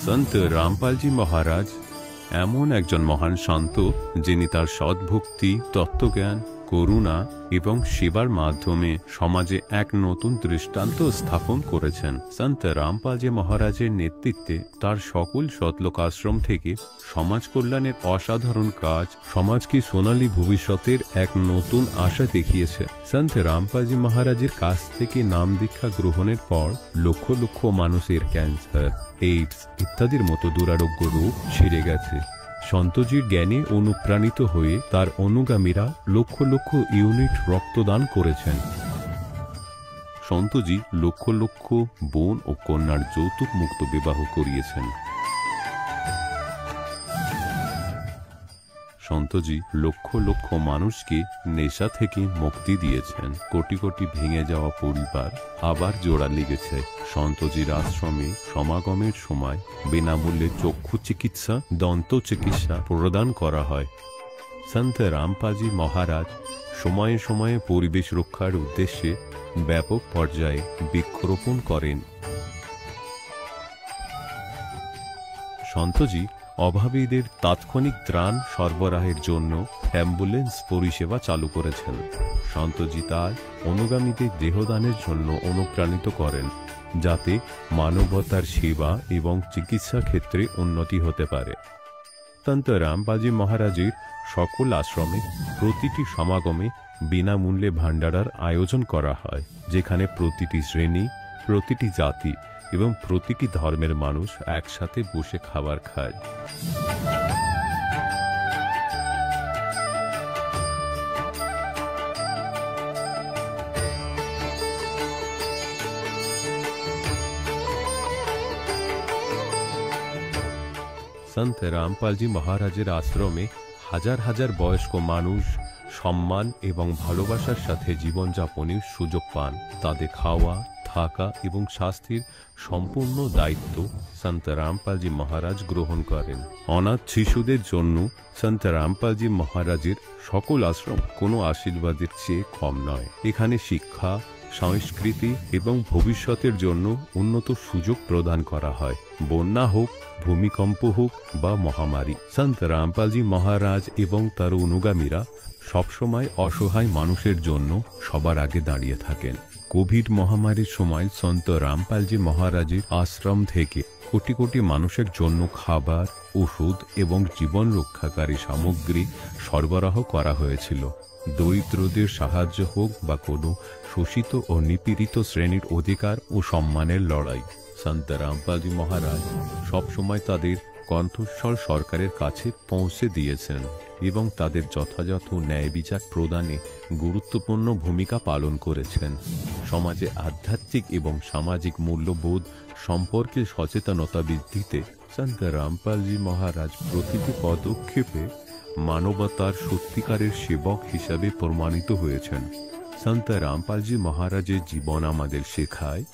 সন্ত রামপালজি মহারাজ এমন একজন মহান সন্ত যিনি তার সদ্ভক্তি, তত্ত্বজ্ঞান, করুণা এবং সেবার মাধ্যমে সমাজে এক নতুন দৃষ্টান্ত স্থাপন করেছেন। সন্ত রামপালজি মহারাজের নেতৃত্বে তার সকল সতলোক আশ্রম থেকে সমাজ কল্যাণের অসাধারণ কাজ সমাজকে সোনালী ভবিষ্যতের এক নতুন আশা দেখিয়েছে। সন্ত রামপালজি মহারাজের কাছ থেকে নাম দীক্ষা গ্রহণের পর লক্ষ লক্ষ মানুষের ক্যান্সার, এইডস ইত্যাদির মতো দুরারোগ্য রোগ সেরে গেছে। সন্তজির জ্ঞানে অনুপ্রাণিত হয়ে তার অনুগামীরা লক্ষ লক্ষ ইউনিট রক্তদান করেছেন। সন্তজি লক্ষ লক্ষ বোন ও কন্যার যৌতুক মুক্ত বিবাহ করিয়েছেন। সন্তজি লক্ষ লক্ষ মানুষকে নেশা থেকে মুক্তি দিয়েছেন। কোটি কোটি ভেঙে যাওয়া পরিবার আবার জোড়া লেগেছে। সন্তজির আশ্রমে সমাগমের সময় বিনামূল্যে চক্ষু চিকিৎসা, দন্ত চিকিৎসা প্রদান করা হয়। সন্ত রামপালজি মহারাজ সময়ে সময়ে পরিবেশ রক্ষার উদ্দেশ্যে ব্যাপক পর্যায়ে বৃক্ষরোপণ করেন। সন্তজি অভাবীদের তাৎক্ষণিক ত্রাণ সরবরাহের জন্য অ্যাম্বুলেন্স পরিষেবা চালু করেছেন। সন্তজি তার অনুগামীদের দেহদানের জন্য অনুপ্রাণিত করেন, যাতে মানবতার সেবা এবং চিকিৎসা ক্ষেত্রে উন্নতি হতে পারে। সন্ত রামপালজি মহারাজের সকল আশ্রমে প্রতিটি সমাগমে বিনামূল্যে ভান্ডারার আয়োজন করা হয়, যেখানে প্রতিটি শ্রেণী, প্রতিটি জাতি এবং প্রতিটি ধর্মের মানুষ একসাথে বসে খাবার খায়। সন্ত রামপালজি মহারাজের আশ্রমে হাজার হাজার বয়স্ক মানুষ সম্মান এবং ভালোবাসার সাথে জীবনযাপনের সুযোগ পান। তাদের খাওয়া, থাকা এবং স্বাস্থ্যের সম্পূর্ণ দায়িত্ব সন্ত রামপালজি মহারাজ গ্রহণ করেন। অনাথ শিশুদের জন্য সন্ত রামপালজি মহারাজের সকল আশ্রম কোনো আশীর্বাদের চেয়ে কম নয়। এখানে শিক্ষা, সংস্কৃতি এবং ভবিষ্যতের জন্য উন্নত সুযোগ প্রদান করা হয়। বন্যা হোক, ভূমিকম্প হোক বা মহামারী, সন্ত রামপালজি মহারাজ এবং তার অনুগামীরা সবসময় অসহায় মানুষের জন্য সবার আগে দাঁড়িয়ে থাকেন। কোভিড মহামারীর সময় সন্ত রামপালজি মহারাজের আশ্রম থেকে কোটি কোটি মানুষের জন্য খাবার, ওষুধ এবং জীবন রক্ষাকারী সামগ্রী সরবরাহ করা হয়েছিল। দরিদ্রদের সাহায্য হোক বা কোনো শোষিত ও নিপীড়িত শ্রেণীর অধিকার ও সম্মানের লড়াই, সন্ত রামপালজি মহারাজ সবসময় তাদের কণ্ঠস্বর সরকারের কাছে পৌঁছে দিয়েছেন এবং তাদের যথাযথ ন্যায় বিচার প্রদানে গুরুত্বপূর্ণ ভূমিকা পালন করেছেন। সমাজে আধ্যাত্মিক এবং সামাজিক মূল্যবোধ সম্পর্কে সচেতনতা বৃদ্ধিতে সন্ত রামপালজি মহারাজ প্রতিটি পদক্ষেপে মানবতার সত্যিকারের সেবক হিসাবে প্রমাণিত হয়েছেন। সন্ত রামপালজি মহারাজের জীবন আমাদের শেখায়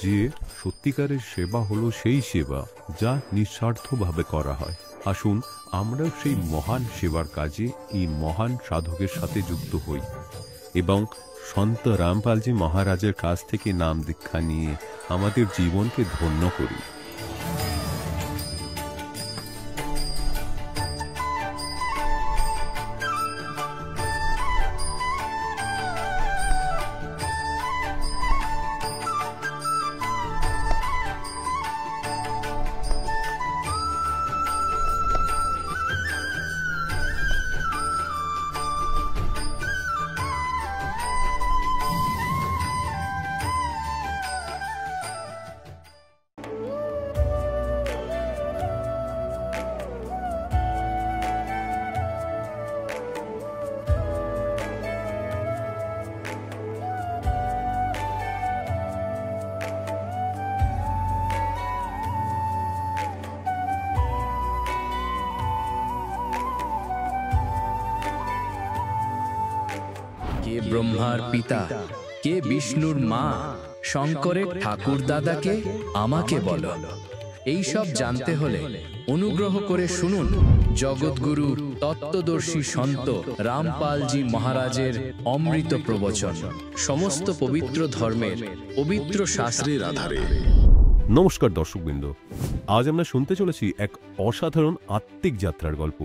যে সত্যিকারের সেবা হলো সেই সেবা যা নিঃস্বার্থভাবে করা হয়। আসুন আমরাও সেই মহান সেবার কাজে এই মহান সাধকের সাথে যুক্ত হই এবং সন্ত রামপালজি মহারাজের কাছ থেকে নাম দীক্ষা নিয়ে আমাদের জীবনকে ধন্য করি। কে ব্রহ্মার পিতা, কে বিষ্ণুর মা, শঙ্করের ঠাকুর দাদাকে আমাকে বলো। এই সব জানতে হলে অনুগ্রহ করে শুনুন জগৎগুরু তত্ত্বদর্শী সন্ত রামপালজি মহারাজের অমৃত প্রবচন, সমস্ত পবিত্র ধর্মের পবিত্র শাস্ত্রের আধারে। নমস্কার দর্শকবৃন্দ, আজ আমরা শুনতে চলেছি এক অসাধারণ আত্মিক যাত্রার গল্প,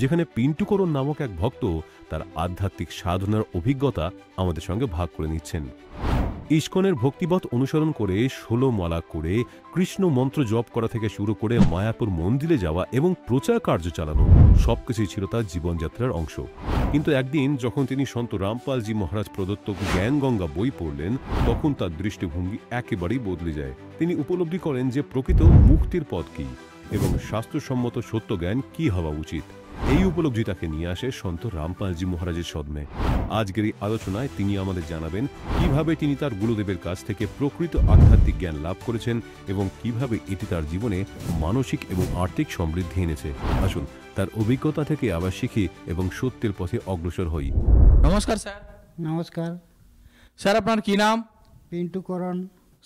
যেখানে পিন্টু করণ নামক এক ভক্ত তার আধ্যাত্মিক সাধনার অভিজ্ঞতা আমাদের সঙ্গে ভাগ করে নিচ্ছেন। ইস্কনের ভক্তিপথ অনুসরণ করে 16 মালা করে কৃষ্ণ মন্ত্র জপ করা থেকে শুরু করে মায়াপুর মন্দিরে যাওয়া এবং প্রচার কার্য চালানো সবকিছুই ছিল তার জীবনযাত্রার অংশ। কিন্তু একদিন যখন তিনি সন্ত রামপালজি মহারাজ প্রদত্ত জ্ঞান গঙ্গা বই পড়লেন, তখন তার দৃষ্টিভঙ্গি একেবারেই বদলে যায়। তিনি উপলব্ধি করেন যে প্রকৃত মুক্তির পথ কি এবং শাস্ত্রসম্মত সত্য জ্ঞান কি হওয়া উচিত। এই উপলব্ধি তাকে নিয়ে আসে সন্ত রামপালজি মহারাজের সদমে। আজকের এই আলোচনায় তিনি আমাদের জানাবেন কিভাবে তিনি তার গুরুদেবের কাছ থেকে প্রকৃত আধ্যাত্মিক জ্ঞান লাভ করেছেন এবং কিভাবে এটি তার জীবনে মানসিক এবং আর্থিক সমৃদ্ধি এনেছে। আসুন তার অভিজ্ঞতা থেকে আবার শিখি এবং সত্যের পথে অগ্রসর হই। নমস্কার স্যার। নমস্কার। স্যার আপনার কি নাম? পিন্টু করণ।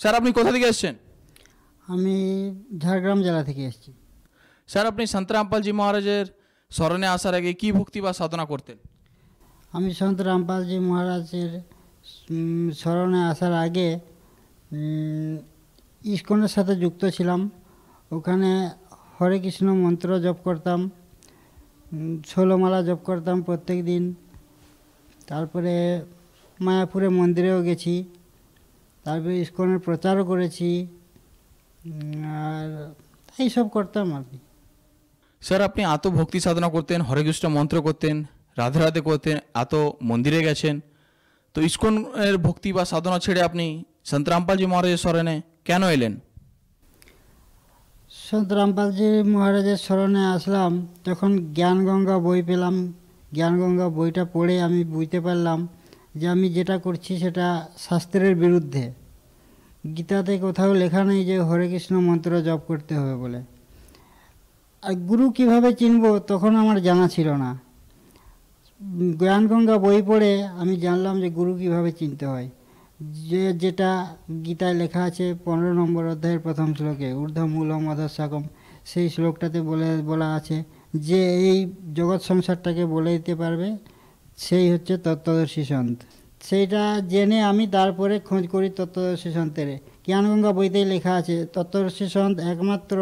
স্যার আপনি কোথা থেকে এসেছেন? আমি ঝাড়গ্রাম জেলা থেকে এসেছি। স্যার আপনি সন্ত রামপালজি মহারাজের স্মরণে আসার আগে কি ভক্তি বা সাধনা করতেন? আমি সন্ত রামপালজি মহারাজের স্মরণে আসার আগে ইস্কনের সাথে যুক্ত ছিলাম। ওখানে হরে কৃষ্ণ মন্ত্র জপ করতাম, 16 মালা জপ করতাম প্রত্যেক দিন। তারপরে মায়াপুরে মন্দিরেও গেছি, তারপরে ইস্কনের প্রচারও করেছি, আর এইসব করতাম আর কি। স্যার আপনি এত ভক্তি সাধনা করতেন, হরে কৃষ্ণ মন্ত্র করতেন, রাধে রাধে করতেন, এত মন্দিরে গেছেন, তো ইস্কনের ভক্তি বা সাধনা ছেড়ে আপনি সন্ত রামপালজি মহারাজের স্মরণে কেন এলেন? সন্ত রামপালজি মহারাজের স্মরণে আসলাম যখন জ্ঞানগঙ্গা বই পেলাম। জ্ঞানগঙ্গা বইটা পড়ে আমি বুঝতে পারলাম যে আমি যেটা করছি সেটা শাস্ত্রের বিরুদ্ধে। গীতাতে কোথাও লেখা নেই যে হরে কৃষ্ণ মন্ত্র জপ করতে হবে বলে। আর গুরু কিভাবে চিনব তখন আমার জানা ছিল না। জ্ঞানগঙ্গা বই পড়ে আমি জানলাম যে গুরু কিভাবে চিনতে হয়। যেটা গীতায় লেখা আছে 15 নম্বর অধ্যায়ের প্রথম শ্লোকে, ঊর্ধ্বমূলম অধঃশাখম, সেই শ্লোকটাতে বলা আছে যে এই জগৎ সংসারটাকে বলে দিতে পারবে সেই হচ্ছে তত্ত্বদর্শী সন্ত। সেইটা জেনে আমি তারপরে খোঁজ করি তত্ত্বদর্শী সন্তের। জ্ঞানগঙ্গা বইতেই লেখা আছে তত্ত্বদর্শী সন্ত একমাত্র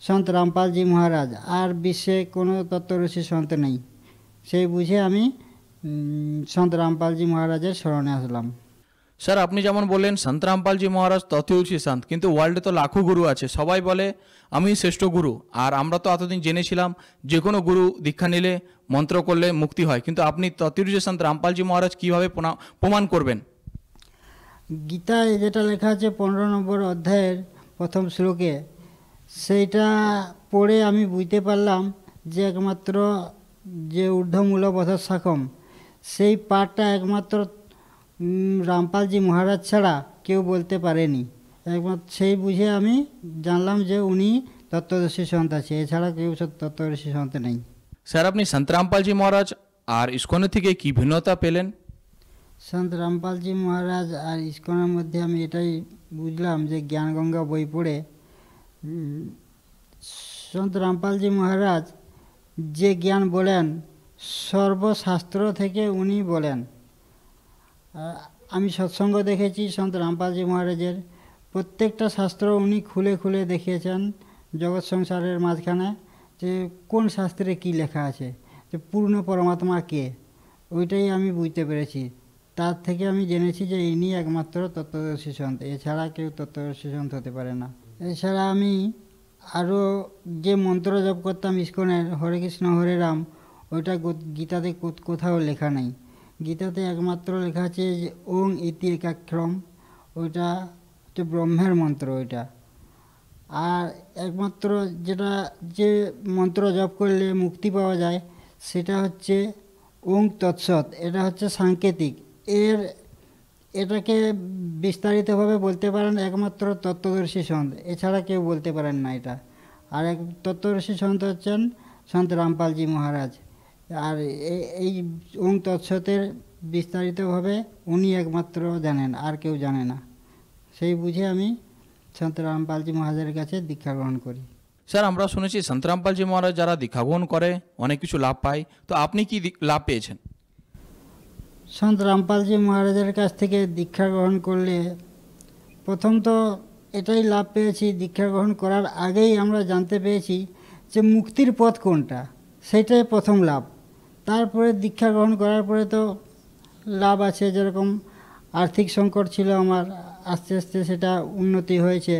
সন্ত রামপালজি মহারাজ, আর বিশ্বে কোনো তত্ত্বদর্শী সন্ত নেই। সেই বুঝে আমি সন্ত রামপালজি মহারাজের স্মরণে আসলাম। স্যার আপনি যেমন বললেন সন্ত রামপালজি মহারাজ তত্ত্বদর্শী সন্ত, কিন্তু ওয়ার্ল্ডে তো লাখো গুরু আছে, সবাই বলে আমি শ্রেষ্ঠ গুরু। আর আমরা তো এতদিন জেনেছিলাম যে কোনো গুরু দীক্ষা নিলে মন্ত্র করলে মুক্তি হয়, কিন্তু আপনি তত্ত্বদর্শী সন্ত রামপালজি মহারাজ কীভাবে প্রমাণ করবেন? গীতায় যেটা লেখা আছে 15 নম্বর অধ্যায়ের প্রথম শ্লোকে, সেইটা পড়ে আমি বুঝতে পারলাম যে একমাত্র যে ঊর্ধ্বমূল অধঃশাখম, সেই পাঠটা একমাত্র রামপালজি মহারাজ ছাড়া কেউ বলতে পারেনি। একমাত্র সেই বুঝে আমি জানলাম যে উনি তত্ত্বদর্শী সন্ত আছে, এছাড়া কেউ তত্ত্বদর্শী সন্ত নেই। স্যার আপনি সন্ত রামপালজি মহারাজ আর ইস্কনের থেকে কি ভিন্নতা পেলেন? সন্ত রামপালজি মহারাজ আর ইস্কনের মধ্যে আমি এটাই বুঝলাম যে জ্ঞানগঙ্গা বই পড়ে সন্ত রামপালজি মহারাজ যে জ্ঞান বলেন সর্বশাস্ত্র থেকে উনি বলেন। আমি সৎসঙ্গ দেখেছি সন্ত রামপালজি মহারাজের, প্রত্যেকটা শাস্ত্র উনি খুলে খুলে দেখিয়েছেন জগৎ সংসারের মাঝখানে, যে কোন শাস্ত্রে কি লেখা আছে, যে পূর্ণ পরমাত্মা কে, ওইটাই আমি বুঝতে পেরেছি। তার থেকে আমি জেনেছি যে ইনি একমাত্র তত্ত্বদর্শী সন্ত, এছাড়া কেউ তত্ত্বদর্শী সন্ত হতে পারে না। এছাড়া আমি আরও যে মন্ত্র জপ করতাম ইস্কনের, হরে কৃষ্ণ হরে রাম, ওইটা গীতাতে কোথাও লেখা নেই। গীতাতে একমাত্র লেখা আছে যে ওং ইতি একাক্ষরম, ওইটা হচ্ছে ব্রহ্মের মন্ত্র ওইটা। আর একমাত্র যেটা যে মন্ত্র জপ করলে মুক্তি পাওয়া যায় সেটা হচ্ছে ওং তৎসৎ, এটা হচ্ছে সাংকেতিক। এটাকে বিস্তারিতভাবে বলতে পারেন একমাত্র তত্ত্বদর্শী সন্ত, এছাড়া কেউ বলতে পারেন না এটা। আর এক তত্ত্বদর্শী সন্ত হচ্ছেন সন্ত রামপালজি মহারাজ। আর এই ওং তৎসতের বিস্তারিতভাবে উনি একমাত্র জানেন, আর কেউ জানে না। সেই বুঝে আমি সন্ত রামপালজি মহারাজের কাছে দীক্ষা গ্রহণ করি। স্যার আমরা শুনেছি সন্ত রামপালজি মহারাজ যারা দীক্ষা গ্রহণ করে অনেক কিছু লাভ পায়, তো আপনি কি লাভ পেয়েছেন? সন্ত রামপালজি মহারাজের কাছ থেকে দীক্ষা গ্রহণ করলে প্রথম তো এটাই লাভ পেয়েছি, দীক্ষা গ্রহণ করার আগেই আমরা জানতে পেরেছি যে মুক্তির পথ কোনটা, সেটাই প্রথম লাভ। তারপরে দীক্ষা গ্রহণ করার পরে তো লাভ আছে, যেরকম আর্থিক সংকট ছিল আমার, আস্তে আস্তে সেটা উন্নতি হয়েছে।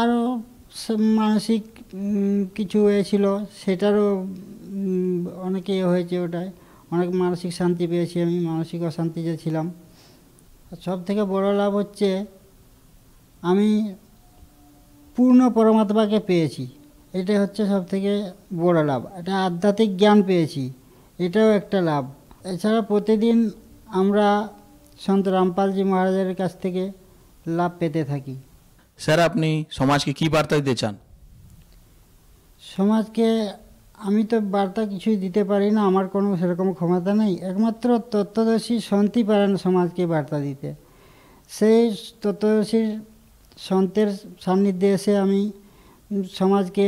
আরও মানসিক কিছু ছিল, সেটারও অনেক হয়েছে, ওটায় অনেক মানসিক শান্তি পেয়েছি আমি, মানসিক অশান্তি যে ছিলাম। সব থেকে বড় লাভ হচ্ছে আমি পূর্ণ পরমাত্মাকে পেয়েছি, এটাই হচ্ছে সব থেকে বড় লাভ। এটা আধ্যাত্মিক জ্ঞান পেয়েছি, এটাও একটা লাভ। এছাড়া প্রতিদিন আমরা সন্ত রামপালজি মহারাজের কাছ থেকে লাভ পেতে থাকি। স্যার, আপনি সমাজকে কি বার্তা দিতে চান? সমাজকে আমি তো বার্তা কিছুই দিতে পারি না, আমার কোনো সেরকম ক্ষমতা নেই। একমাত্র তত্ত্বদর্শী সন্তই পারেন সমাজকে বার্তা দিতে। সেই তত্ত্বদর্শীর সন্তের সান্নিধ্যে এসে আমি সমাজকে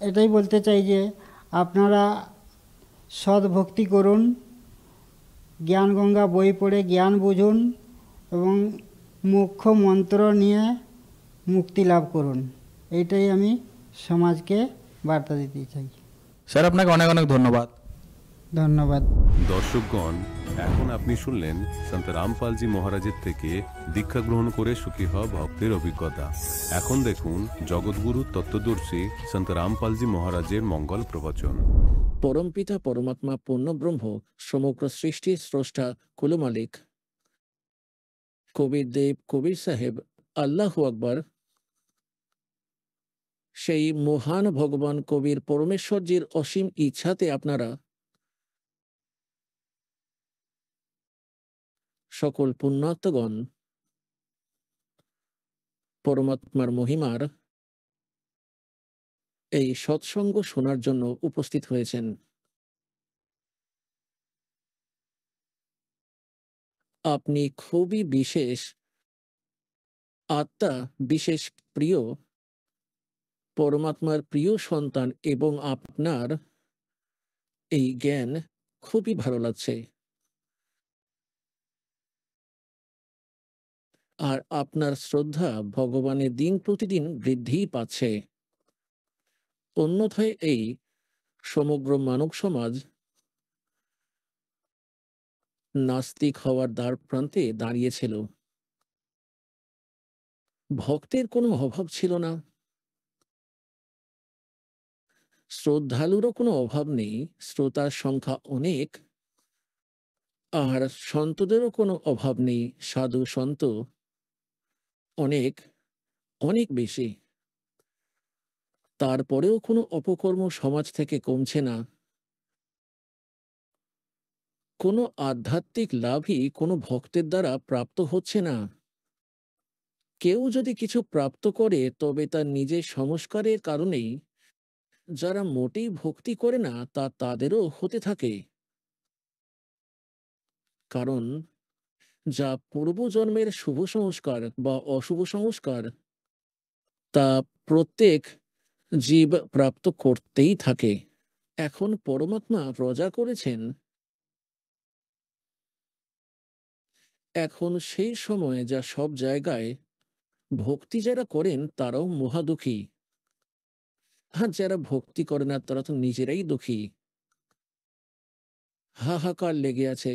এটাই বলতে চাই যে আপনারা সৎ ভক্তি করুন, জ্ঞান গঙ্গা বই পড়ে জ্ঞান বুঝুন এবং মুখ্য মন্ত্র নিয়ে মুক্তি লাভ করুন। এইটাই আমি সমাজকে বার্তা দিতে চাই। স্যার, আপনাকে অনেক অনেক ধন্যবাদ। ধন্যবাদ। দর্শকগণ, এখন আপনি শুনলেন সন্ত রামপালজি মহারাজের থেকে দীক্ষা গ্রহণ করে সুখী হওয়া ভক্তের অভিজ্ঞতা। এখন দেখুন জগৎগুরু তত্ত্বদর্শী সন্ত রামপালজি মহারাজের মঙ্গল প্রবচন। পরমপিতা পরমাত্মা পূর্ণ ব্রহ্ম সমগ্র সৃষ্টির স্রষ্টা কুল মালিক কবির দেব কবির সাহেব আল্লাহু আকবার, সেই মহান ভগবান কবির পরমেশ্বরজির অসীম ইচ্ছাতে আপনারা সকল পুণ্যাত্মগণ পরমাত্মার মহিমার এই সৎসঙ্গ শোনার জন্য উপস্থিত হয়েছেন। আপনি খুবই বিশেষ আত্মা, বিশেষ প্রিয় পরমাত্মার প্রিয় সন্তান, এবং আপনার এই জ্ঞান খুবই ভালো লাগছে। আর আপনার শ্রদ্ধা ভগবানের দিন প্রতিদিন বৃদ্ধি পাচ্ছে। অন্যথায় এই সমগ্র মানব সমাজ নাস্তিক হওয়ার দ্বার প্রান্তে দাঁড়িয়েছিল। ভক্তের কোনো অভাব ছিল না, শ্রদ্ধালুরও কোনো অভাব নেই, শ্রোতার সংখ্যা অনেক, আর সন্তদেরও কোনো অভাব নেই, সাধু সন্ত অনেক অনেক বেশি। তারপরেও কোনো অপকর্ম সমাজ থেকে কমছে না। কোনো আধ্যাত্মিক লাভই কোনো ভক্তের দ্বারা প্রাপ্ত হচ্ছে না। কেউ যদি কিছু প্রাপ্ত করে তবে তার নিজের সংস্কারের কারণেই। যারা মোটেই ভক্তি করে না তা তাদেরও হতে থাকে, কারণ যা পূর্বজন্মের শুভ সংস্কার বা অশুভ সংস্কার তা প্রত্যেক জীব প্রাপ্ত করতেই থাকে। এখন পরমাত্মা প্রজা করেছেন, এখন সেই সময়ে যা সব জায়গায় ভক্তি যারা করেন তারাও মহাদুখী, আর যারা ভক্তি করে না তারা তো নিজেরাই দুঃখী। হাহাকার লেগে আছে।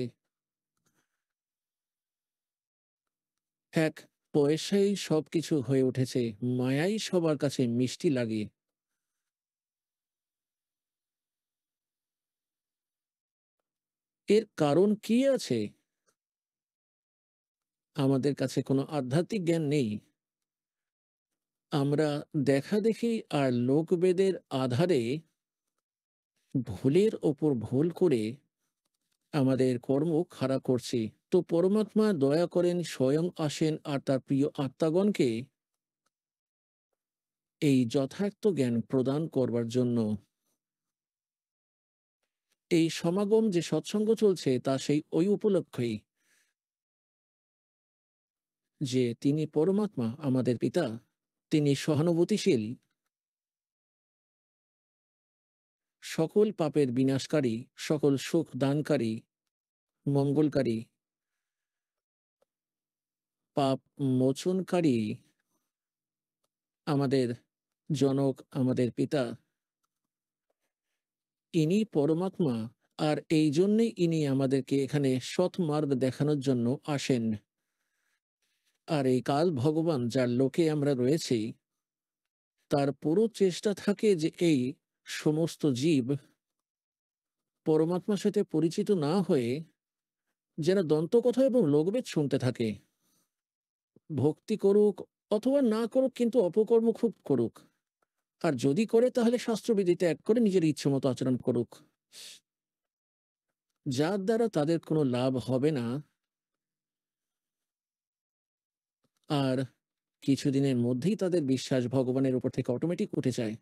এক পয়সাই সবকিছু হয়ে উঠেছে, মায়াই সবার কাছে মিষ্টি লাগে। এর কারণ কি আছে? আমাদের কাছে কোনো আধ্যাত্মিক জ্ঞান নেই। আমরা দেখা দেখি আর লোকবেদের আধারে ভুলের ওপর ভুল করে আমাদের কর্ম খাড়া করছি। তো পরমাত্মা দয়া করেন, স্বয়ং আসেন আর তার প্রিয় আত্মাগণকে এই যথার্থ জ্ঞান প্রদান করবার জন্য। এই সমাগম যে সৎসঙ্গ চলছে তা সেই ওই উপলক্ষেই যে তিনি পরমাত্মা, আমাদের পিতা, তিনি সহানুভূতিশীল, সকল পাপের বিনাশকারী, সকল সুখ দানকারী, মঙ্গলকারী, পাপ মোচনকারী আমাদের জনক, আমাদের পিতা, ইনি পরমাত্মা। আর এই জন্যই ইনি আমাদেরকে এখানে সৎ মার্গ দেখানোর জন্য আসেন। আর এই কাল ভগবান, যার লোকে আমরা রয়েছি, তার পুরো চেষ্টা থাকে যে এই সমস্ত জীব পরমাত্মার সাথে পরিচিত না হয়ে যেন দন্তকথা এবং লোকবেদ শুনতে থাকে, ভক্তি করুক অথবা না করুক, কিন্তু অপকর্ম খুব করুক। আর যদি করে তাহলে শাস্ত্রবিধি ত্যাগ করে নিজের ইচ্ছে মতো আচরণ করুক, যার দ্বারা তাদের কোনো লাভ হবে না। আর কিছুদিনের মধ্যেই তাদের বিশ্বাস ভগবানের উপর থেকে অটোমেটিক উঠে যায়।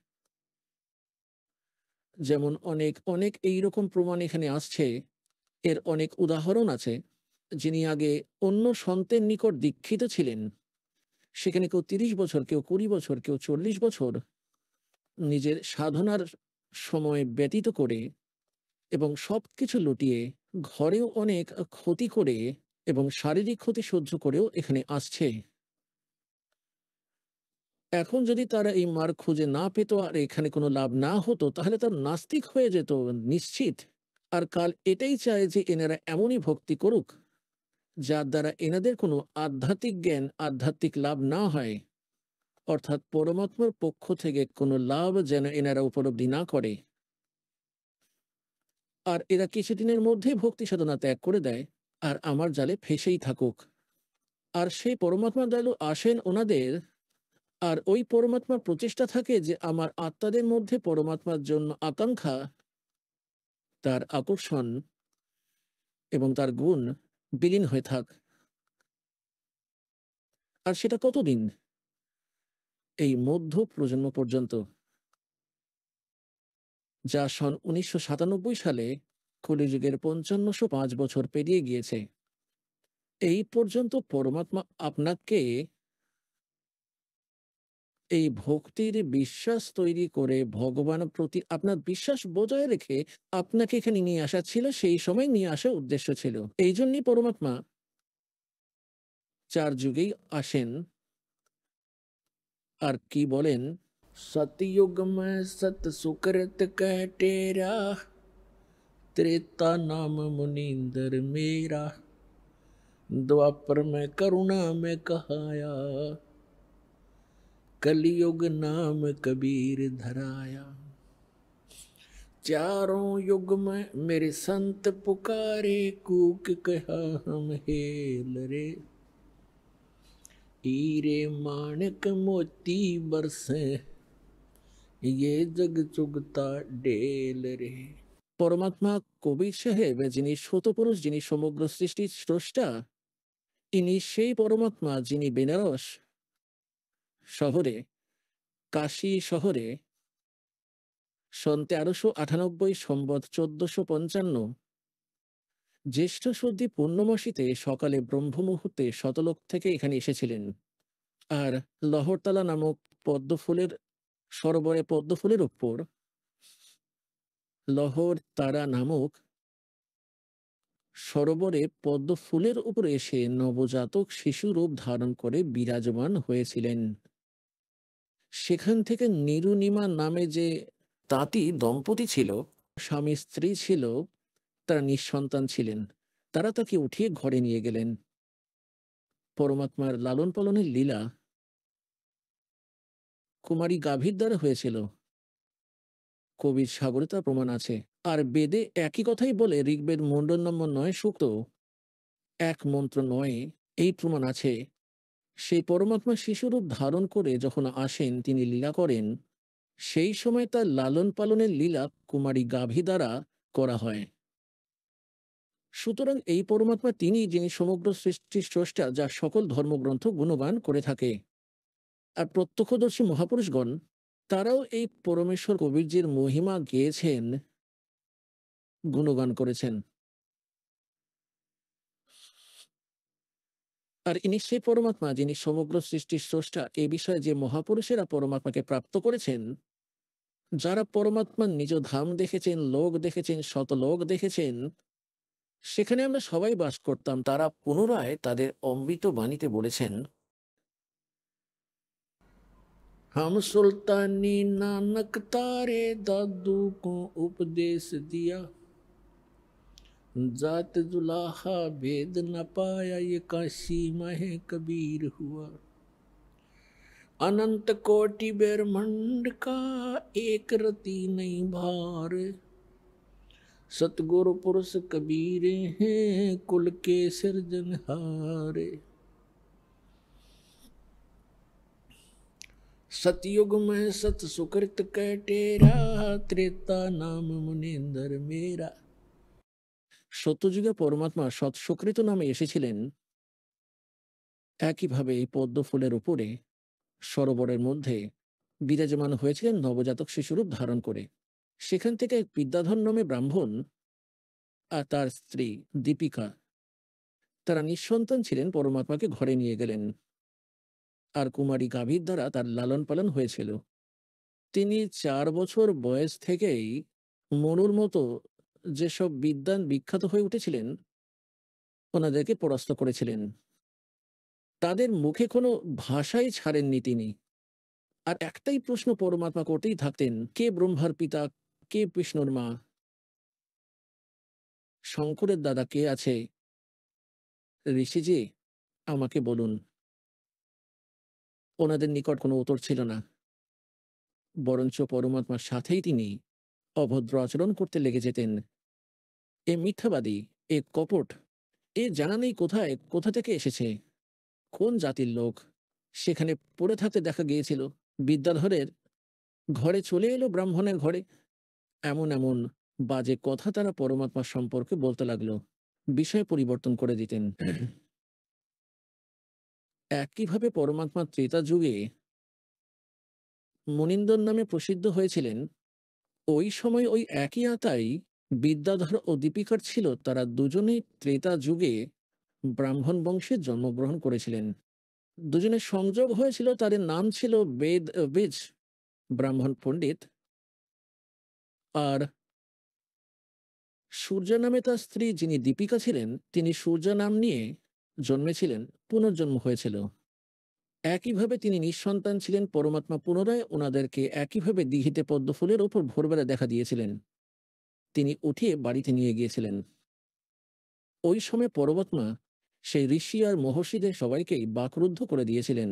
যেমন অনেক অনেক এইরকম প্রমাণ এখানে আসছে, এর অনেক উদাহরণ আছে। যিনি আগে অন্য সন্তের নিকট দীক্ষিত ছিলেন, সেখানে কেউ 30 বছর, কেউ 20 বছর, কেউ 40 বছর নিজের সাধনার সময় ব্যতীত করে এবং সবকিছু লুটিয়ে, ঘরেও অনেক ক্ষতি করে এবং শারীরিক ক্ষতি সহ্য করেও এখানে আসছে। এখন যদি তারা এই মার্গ খুঁজে না পেত আর এখানে কোনো লাভ না হতো, তাহলে তার নাস্তিক হয়ে যেত নিশ্চিত। আর কাল এটাই চায় যে এনারা এমনই ভক্তি করুক যার দ্বারা এনাদের কোনো আধ্যাত্মিক জ্ঞান, আধ্যাত্মিক লাভ না হয়, অর্থাৎ পরমাত্মার পক্ষ থেকে কোনো লাভ যেন এনারা উপলব্ধি না করে। আর এরা কিছুদিনের মধ্যেই ভক্তি সাধনা ত্যাগ করে দেয় আর আমার জালে ফেসেই থাকুক। আর সেই পরমাত্মা দয়ালু আসেন ওনাদের, আর ওই পরমাত্মার প্রচেষ্টা থাকে যে আমার আত্মাদের মধ্যে পরমাত্মার জন্য আকাঙ্ক্ষা, তার আকর্ষণ এবং তার গুণ বিলীন হয়ে থাক। আর সেটা কতদিন? এই মধ্য প্রজন্ম পর্যন্ত, যা সন 1997 সালে কলিযুগের 5505 বছর পেরিয়ে গিয়েছে। এই পর্যন্ত পরমাত্মা আপনাকে এই ভক্তির বিশ্বাস তৈরি করে ভগবানের প্রতি আপনার বিশ্বাস বজায় রেখে আপনাকে এখানে নিয়ে আসা ছিল, সেই সময় নিয়ে আসার উদ্দেশ্য ছিল। এই জন্যই পরমাত্মা 4 যুগেই আসেন। আর কি বলেন? सतयुग में सत सुकृत कह टेरा, त्रेता नाम मुनींदर मेरा, द्वापर में करुणा में कहाया, कलयुग नाम कबीर धराया। चारों युग में मेरे संत पुकारे, कूक कहा हम हेल रे, हीरे माणक मोती बरसे, ये जग चुगता डेल रे। পরমাত্মা কবির সাহেব, যিনি শতপুরুষ, যিনি সমগ্র সৃষ্টির স্রষ্টা, ইনি সেই পরমাত্মা যিনি বেনারস শহরে, কাশী শহরে সন 1398 সম্বৎ 1455 জ্যেষ্ঠ শুদ্ধি পূর্ণমাসীতে সকালে ব্রহ্ম মুহূর্তে শতলোক থেকে এখানে এসেছিলেন। আর লহরতলা নামক পদ্মফুলের সরোবরে, পদ্মফুলের উপর লহর তারা নামক সরোবরে পদ্ম ফুলের উপর এসে নবজাতক শিশু রূপ ধারণ করে বিরাজমান হয়েছিলেন। সেখান থেকে নিরুনিমা নামে যে তাঁতি দম্পতি ছিল, স্বামী স্ত্রী ছিল, তারা নিঃসন্তান ছিলেন। তারা তাকে উঠিয়ে ঘরে নিয়ে গেলেন। পরমাত্মার লালন পালনের লীলা কুমারী গাভীর দ্বারা হয়েছিল। কবির সাগরে তার প্রমাণ আছে। আর বেদে একই কথাই বলে, ঋগ্বেদ মণ্ডল নম্বর 9 সূক্ত 1 মন্ত্র 9 এই প্রমাণ আছে। সেই পরমাত্মা শিশুরূপ ধারণ করে যখন আসেন, তিনি লীলা করেন, সেই সময় তার লালন পালনের লীলা কুমারী গাভী দ্বারা করা হয়। সুতরাং এই পরমাত্মা তিনি, যিনি সমগ্র সৃষ্টির স্রষ্টা, যা সকল ধর্মগ্রন্থ গুণগান করে থাকে। আর প্রত্যক্ষদর্শী মহাপুরুষগণ তারাও এই পরমেশ্বর কবিরজির মহিমা গেয়েছেন, গুণগান করেছেন। আর ইনি সেই পরমাত্মা যিনি সমগ্র সৃষ্টির স্রষ্টা। এই বিষয়ে যে মহাপুরুষেরা পরমাত্মাকে প্রাপ্ত করেছেন, যারা পরমাত্মার নিজ ধাম দেখেছেন, লোক দেখেছেন, শতলোক দেখেছেন, সেখানে আমরা সবাই বাস করতাম, তারা পুনরায় তাদের অমৃত বাণীতে বলেছেন, हम सुल्तानी नानक तारे दादू को उपदेश दिया, जात जुलाहा भेद न पाया ये काशी मह कबीर हुआ। अनंत कोटि ब्रह्मांड का एक रति नहीं भार, सतगुरु पुरुष कबीर हैं कुल के सिरजनहार। सतयुग में सत सुकृत कटेरा, त्रेता नाम मुनिंदर मेरा। সত্যযুগে পরমাত্মা সৎ সুকৃত নামে এসেছিলেন, একইভাবে এই পদ্ম ফুলের উপরে সরোবরের মধ্যে বিরাজমান হয়েছিলেন নবজাতক শিশুরূপ ধারণ করে। সেখান থেকে এক বিদ্যাধর নামে ব্রাহ্মণ আর তার স্ত্রী দীপিকা, তারা নিঃসন্তান ছিলেন, পরমাত্মাকে ঘরে নিয়ে গেলেন। আর কুমারী গাভীর দ্বারা তার লালন পালন হয়েছিল। তিনি 4 বছর বয়স থেকেই মনুর মতো যেসব বিদ্বান বিখ্যাত হয়ে উঠেছিলেন ওনাদেরকে পরাস্ত করেছিলেন। তাদের মুখে কোনো ভাষাই ছাড়েননি তিনি। আর একটাই প্রশ্ন পরমাত্মা করতেই থাকতেন, কে ব্রহ্মার পিতা, কে বিষ্ণুর মা, শঙ্করের দাদা কে আছে, ঋষিজি আমাকে বলুন। ওনাদের নিকট কোনো উত্তর ছিল না, বরঞ্চ পরমাত্মার সাথেই তিনি অভদ্র আচরণ করতে লেগে যেতেন। এ মিথ্যাবাদী, এ কপট, এ জানা নেই কোথায় কোথা থেকে এসেছে, কোন জাতির লোক। সেখানে পড়ে থাকতে দেখা গিয়েছিল। বিদ্যাধরের ঘরে চলে এলো ব্রাহ্মণের ঘরে। এমন এমন বাজে কথা তারা পরমাত্মা সম্পর্কে বলতে লাগলো, বিষয় পরিবর্তন করে দিতেন। একইভাবে পরমাত্মা ত্রেতা যুগে মুনিন্দর নামে প্রসিদ্ধ হয়েছিলেন। ওই সময় ওই একই আতাই বিদ্যাধর ও দীপিকার ছিল। তারা দুজনেই ত্রেতা যুগে ব্রাহ্মণ বংশে জন্মগ্রহণ করেছিলেন। দুজনের সংযোগ হয়েছিল, তাদের নাম ছিল বেদ ব্রাহ্মণ পণ্ডিত, আর সূর্যা নামে তার স্ত্রী যিনি দীপিকা ছিলেন, তিনি সূর্যা নাম নিয়ে জন্মেছিলেন, পুনর্জন্ম হয়েছিল। একইভাবে তিনি নিঃসন্তান ছিলেন। পরমাত্মা পুনরায় ওনাদেরকে একইভাবে দিঘিতে পদ্মফুলের ওপর ভোরবেলা দেখা দিয়েছিলেন। তিনি উঠিয়ে বাড়িতে নিয়ে গিয়েছিলেন। ওই সময় পরমাত্মা সেই ঋষি আর মহর্ষিদের সবাইকেই বাকরুদ্ধ করে দিয়েছিলেন।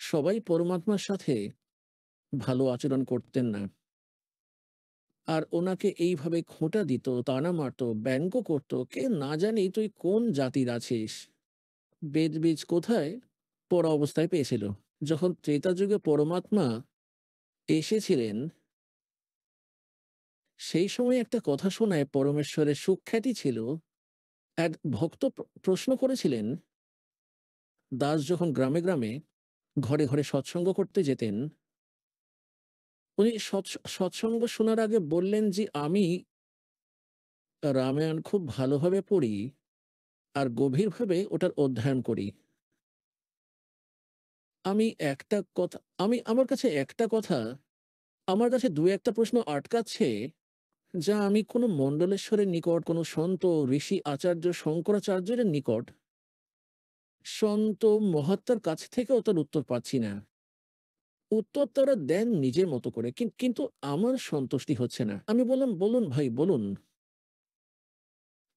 সবাই পরমাত্মার সাথে ভালো আচরণ করতেন না, আর ওনাকে এইভাবে খোঁটা দিত, তানা মারত, ব্যঙ্গ করত। কে না জানি তুই কোন জাতির আছিস, বেদ বীজ কোথায় পড়া অবস্থায় পেয়েছিল। যখন ত্রেতা যুগে পরমাত্মা এসেছিলেন, সেই সময় একটা কথা শোনায় পরমেশ্বরের সুখ্যাতি ছিল। এক ভক্ত প্রশ্ন করেছিলেন, দাস যখন গ্রামে গ্রামে ঘরে ঘরে সৎসঙ্গ করতে যেতেন, উনি সৎসঙ্গ শোনার আগে বললেন যে আমি রামায়ণ খুব ভালোভাবে পড়ি আর গভীরভাবে ওটার অধ্যয়ন করি। আমার কাছে একটা কথা, আমার কাছে দু একটা প্রশ্ন আটকাচ্ছে, যা আমি কোনো মণ্ডলেশ্বরের নিকট, কোনো সন্ত ঋষি আচার্য শঙ্করাচার্যের নিকট, সন্ত মহাত্মার কাছ থেকেও তার উত্তর পাচ্ছি না। উত্তর তারা দেন নিজের মতো করে, কিন্তু আমার সন্তুষ্টি হচ্ছে না। আমি বললাম, বলুন ভাই বলুন,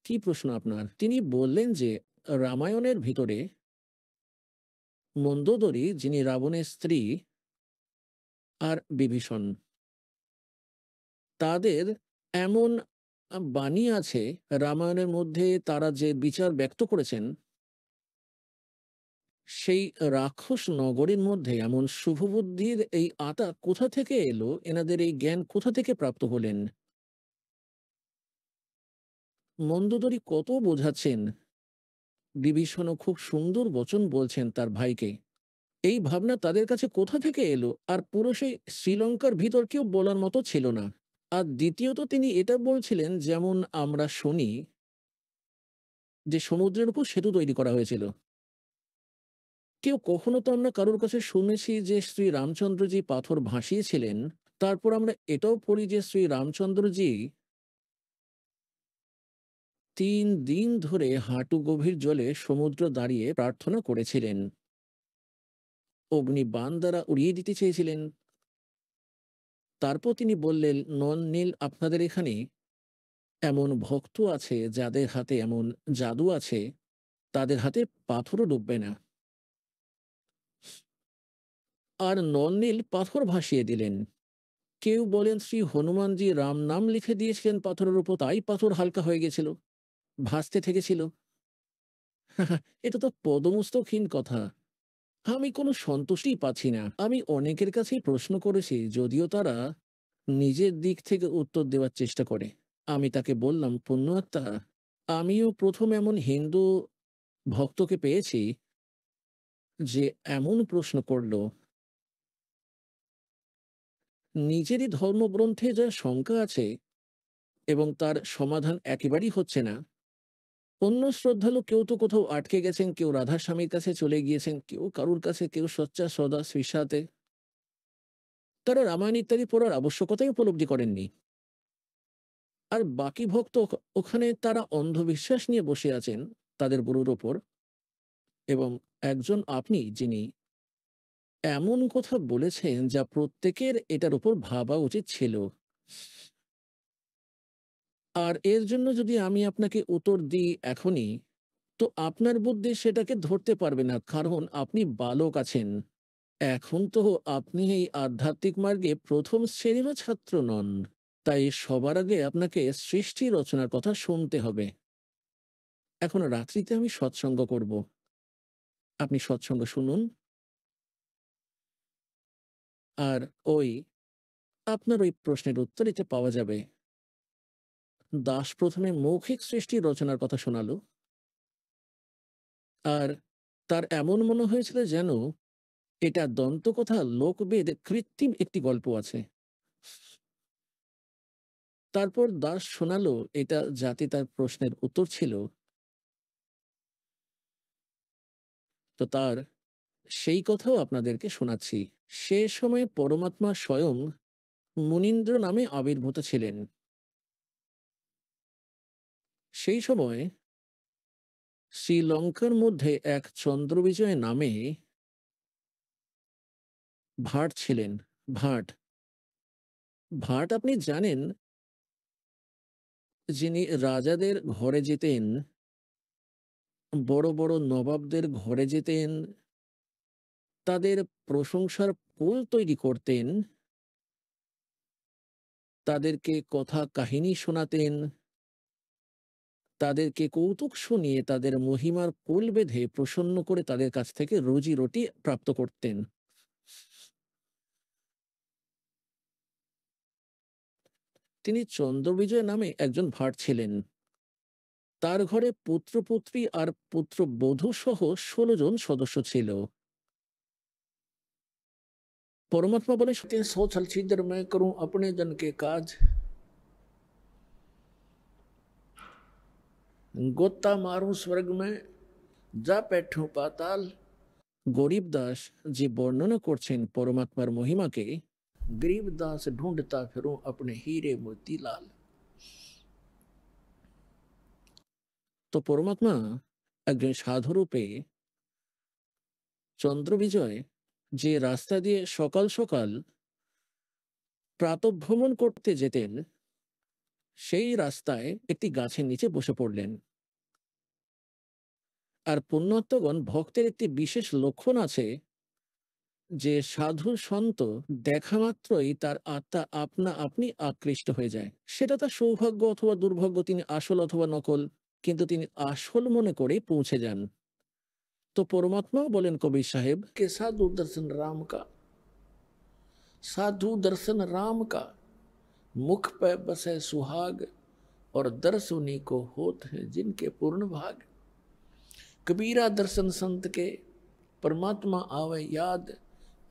কি প্রশ্ন আপনার? তিনি বললেন যে রামায়ণের ভিতরে মন্দোদরী, যিনি রাবণের স্ত্রী, আর বিভীষণ, তাদের এমন বাণী আছে রামায়ণের মধ্যে, তারা যে বিচার ব্যক্ত করেছেন, সেই রাক্ষস নগরীর মধ্যে এমন শুভবুদ্ধির এই আতা কোথা থেকে এলো, এনাদের এই জ্ঞান কোথা থেকে প্রাপ্ত হলেন? মন্দোদরী কত বোঝাচ্ছেন, বিভীষণও খুব সুন্দর বচন বলছেন তার ভাইকে। এই ভাবনা তাদের কাছে কোথা থেকে এলো? আর পুরো সেই শ্রীলঙ্কার ভিতর কেউ বলার মতো ছিল না। আর দ্বিতীয়ত তিনি এটা বলছিলেন, যেমন আমরা শুনি যে সমুদ্রের উপর সেতু তৈরি করা হয়েছিল। কেউ কখনো তো আমরা কারোর কাছে শুনেছি যে শ্রী রামচন্দ্রজি পাথর ভাসিয়েছিলেন। তারপর আমরা এটাও পড়ি যে শ্রী রামচন্দ্রজি 3 দিন ধরে হাঁটু গভীর জলে সমুদ্র দাঁড়িয়ে প্রার্থনা করেছিলেন। অগ্নিবাণ দ্বারা উড়িয়ে দিতে চেয়েছিলেন। তারপর তিনি বললেন, নন নীল, আপনাদের এখানে এমন ভক্ত আছে যাদের হাতে এমন জাদু আছে, তাদের হাতে পাথরও ডুববে না। আর নন নীল পাথর ভাসিয়ে দিলেন। কেউ বলেন শ্রী হনুমানজি রাম নাম লিখে দিয়েছিলেন পাথরের উপর, তাই পাথর হালকা হয়ে গেছিল, ভাসতে থেকেছিল। এটা তো পদমস্তকহীন কথা। আমি কোনো সন্তুষ্টিই পাচ্ছি না। আমি অনেকের কাছেই প্রশ্ন করেছি, যদিও তারা নিজের দিক থেকে উত্তর দেওয়ার চেষ্টা করে। আমি তাকে বললাম, পুণ্যাত্মা, আমিও প্রথম এমন হিন্দু ভক্তকে পেয়েছি যে এমন প্রশ্ন করল। নিজেরই ধর্মগ্রন্থে যা শঙ্কা আছে এবং তার সমাধান একেবারেই হচ্ছে না। অন্য শ্রদ্ধালু কেউ তো কোথাও আটকে গেছেন, কেউ রাধা স্বামীর কাছে চলে গিয়েছেন, কেউ কারুর কাছে, কেউ সচ্চা সদা শ্রীসাতে। তারা রামায়ণ ইত্যাদি পড়ার আবশ্যকতাই উপলব্ধি করেননি। আর বাকি ভক্ত ওখানে তারা অন্ধবিশ্বাস নিয়ে বসে আছেন তাদের গুরুর ওপর। এবং একজন আপনি, যিনি এমন কথা বলেছেন যা প্রত্যেকের এটার উপর ভাবা উচিত ছিল। আর এর জন্য যদি আমি আপনাকে উত্তর দিই এখনই, তো আপনার বুদ্ধি সেটাকে ধরতে পারবে না, কারণ আপনি বালক আছেন। এখন তো আপনি এই আধ্যাত্মিক মার্গে প্রথম শ্রেণীর ছাত্র নন। তাই সবার আগে আপনাকে সৃষ্টি রচনার কথা শুনতে হবে। এখন রাত্রিতে আমি সৎসঙ্গ করব, আপনি সৎসঙ্গ শুনুন। আর আপনার ওই প্রশ্নের উত্তর এটা পাওয়া যাবে। দাস প্রথমে মৌখিক সৃষ্টি রচনার কথা শোনালো, আর তার এমন মনে হয়েছিল যেন এটা দন্তকথা, লোকবেদ, কৃত্রিম একটি গল্প আছে। তারপর দাস শোনালো এটা যাতে তার প্রশ্নের উত্তর ছিল। তো তার সেই কথাও আপনাদেরকে শোনাচ্ছি। সে সময় পরমাত্মা স্বয়ং মুনীন্দ্র নামে আবির্ভূত ছিলেন। সেই সময় শ্রীলঙ্কার মধ্যে এক চন্দ্রবিজয় নামে ভাট ছিলেন। ভাট ভাট আপনি জানেন, যিনি রাজাদের ঘরে যেতেন, বড় বড় নবাবদের ঘরে যেতেন, তাদের প্রশংসার পোল তৈরি করতেন, তাদেরকে কথা কাহিনী শোনাতেন, তাদেরকে কৌতুক শুনিয়ে তাদের মহিমার পোল বেঁধে প্রসন্ন করে তাদের কাছ থেকে রুজি রুটি প্রাপ্ত করতেন। তিনি চন্দ্রবিজয় নামে একজন ভাট ছিলেন। তার ঘরে পুত্রপুত্রী আর পুত্রবধূ সহ 16 জন সদস্য ছিল। परमात्मा बोले, सो छल छिद्र मैं करूं अपने जन के काज, गोता मारूं स्वर्ग में जा बैठूं पाताल। गरीब दास जी वर्णना करছেন परमात्मार महिमाके, गरीब दास ढूंढता फिरूं अपने हीरे मोती लाल। তো পরমাত্মা একজন সাধুরূপে চন্দ্রবিজয় যে রাস্তা দিয়ে সকাল সকাল প্রাতঃভ্রমণ করতে যেতেন, সেই রাস্তায় একটি গাছের নিচে বসে পড়লেন। আর পুণ্যাত্মগণ, ভক্তের একটি বিশেষ লক্ষণ আছে যে সাধু সন্ত দেখা মাত্রই তার আত্মা আপনা আপনি আকৃষ্ট হয়ে যায়। সেটা তার সৌভাগ্য অথবা দুর্ভাগ্য, তিনি আসল অথবা নকল, কিন্তু তিনি আসল মনে করে পৌঁছে যান। তো পরমাত্মাও বলেন কবির সাহেব কে, সাধু দর্শন রাম কা, साधु दर्शन राम का, मुख पे बसे सुहाग, और दर्श उन्हीं को होत है जिनके पूर्ण भाग। कबीरा दर्शन संत के, परमात्मा आवे याद,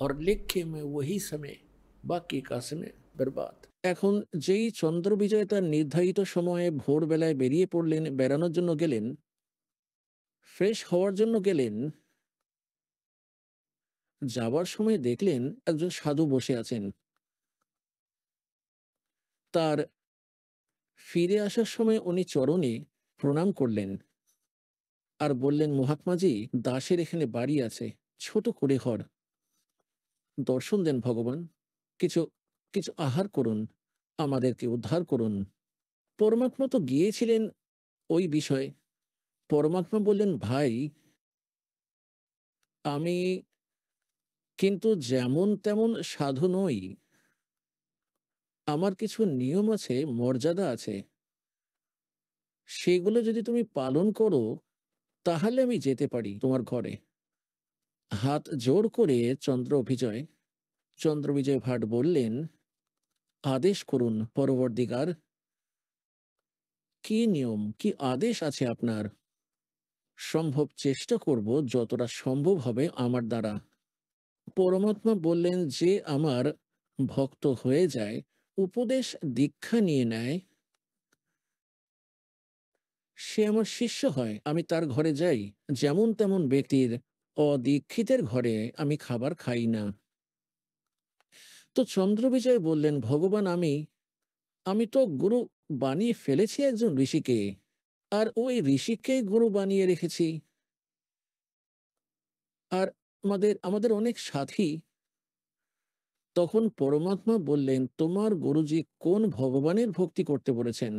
और लिखे में वही समय, बाकी का समय बर्बाद। এখন যেই চন্দ্রবিজয় তার নির্ধারিত সময়ে ভোরবেলায় বেরিয়ে পড়লেন, বেড়ানোর জন্য গেলেন, ফ্রেশ হওয়ার জন্য গেলেন, যাবার সময় দেখলেন একজন সাধু বসে আছেন। তার ফিরে আসার সময় উনি চরণে প্রণাম করলেন আর বললেন, মহাত্মাজি, দাসের এখানে বাড়ি আছে, ছোট করে ঘর, দর্শন দেন ভগবান, কিছু কিছু আহার করুন, আমাদেরকে উদ্ধার করুন। পরমাত্মা তো গিয়েছিলেন ওই বিষয়ে। পরমাত্মা বললেন, ভাই আমি কিন্তু যেমন তেমন সাধু নই, আমার কিছু নিয়ম আছে, মর্যাদা আছে, সেগুলো যদি তুমি পালন করো তাহলে আমি যেতে পারি তোমার ঘরে। হাত জোড় করে চন্দ্র বিজয় ভাট বললেন, আদেশ করুন পরবর্তীকার, কি নিয়ম, কি আদেশ আছে আপনার? সম্ভব চেষ্টা করব যতটা সম্ভব হবে আমার দ্বারা। পরমাত্মা বললেন, যে আমার ভক্ত হয়ে যায়, উপদেশ দীক্ষা নিয়ে নেয়, সে আমার শিষ্য হয়, আমি তার ঘরে যাই। যেমন তেমন ব্যক্তির, অদীক্ষিতের ঘরে আমি খাবার খাই না। তো চন্দ্রবিজয় বললেন, ভগবান আমি আমি তো গুরু বানিয়ে ফেলেছি একজন ঋষিকে, আর ওই ঋষিকে গুরু বানিয়ে রেখেছি। আর আমাদের আমাদের অনেক সাথী। তখন পরমাত্মা বললেন, তোমার গুরুজি কোন ভগবানের ভক্তি করতে বলেছেন?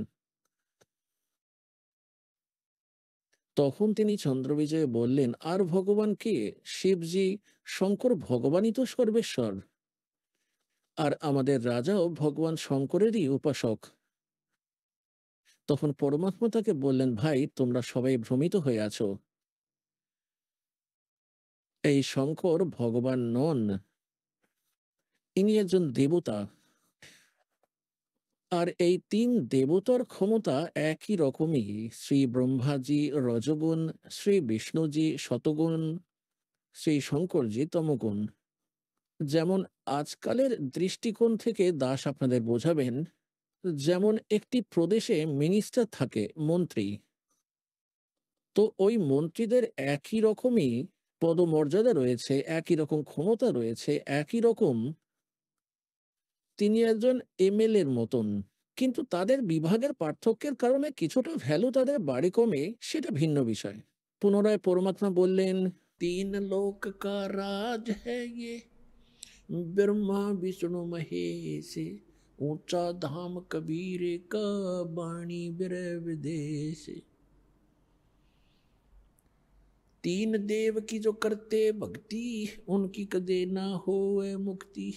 তখন তিনি চন্দ্রবিজয় বললেন, আর ভগবান কে? শিবজি, শঙ্কর ভগবানই তো সর্বেশ্বর। আর আমাদের রাজাও ভগবান শঙ্করেরই উপাসক। তখন পরমাত্মা তাকে বললেন, ভাই তোমরা সবাই ভ্রমিত হয়ে আছো। এই শঙ্কর ভগবান নন, ইনি একজন দেবতা। আর এই তিন দেবতার ক্ষমতা একই রকমই। শ্রী ব্রহ্মাজি রজগুণ, শ্রী বিষ্ণুজি শতগুণ, শ্রী শঙ্করজি তমগুণ। যেমন আজকালের দৃষ্টিকোণ থেকে দাস আপনাদের বোঝাবেন, যেমন একটি প্রদেশে মিনিস্টার থাকে, মন্ত্রী। তো ওই মন্ত্রীদের একই রকমই পদমর্যাদা রয়েছে, একই রকম ক্ষমতা রয়েছে, একই রকম তিনি একজন এমএলএ এর মতন। কিন্তু তাদের বিভাগের পার্থক্যের কারণে কিছুটা ভ্যালু তাদের বাড়ে কমে, সেটা ভিন্ন বিষয়। পুনরায় পরমাত্মা বললেন, তিন লোক কা রাজ হ্যায় ইয়ে, ब्रह्मा विष्णु महेश, ऊंचा धाम कबीर का, बाणी बिरह विदेश। तीन देव की जो करते भक्ति, उनकी कदे ना होए मुक्ति।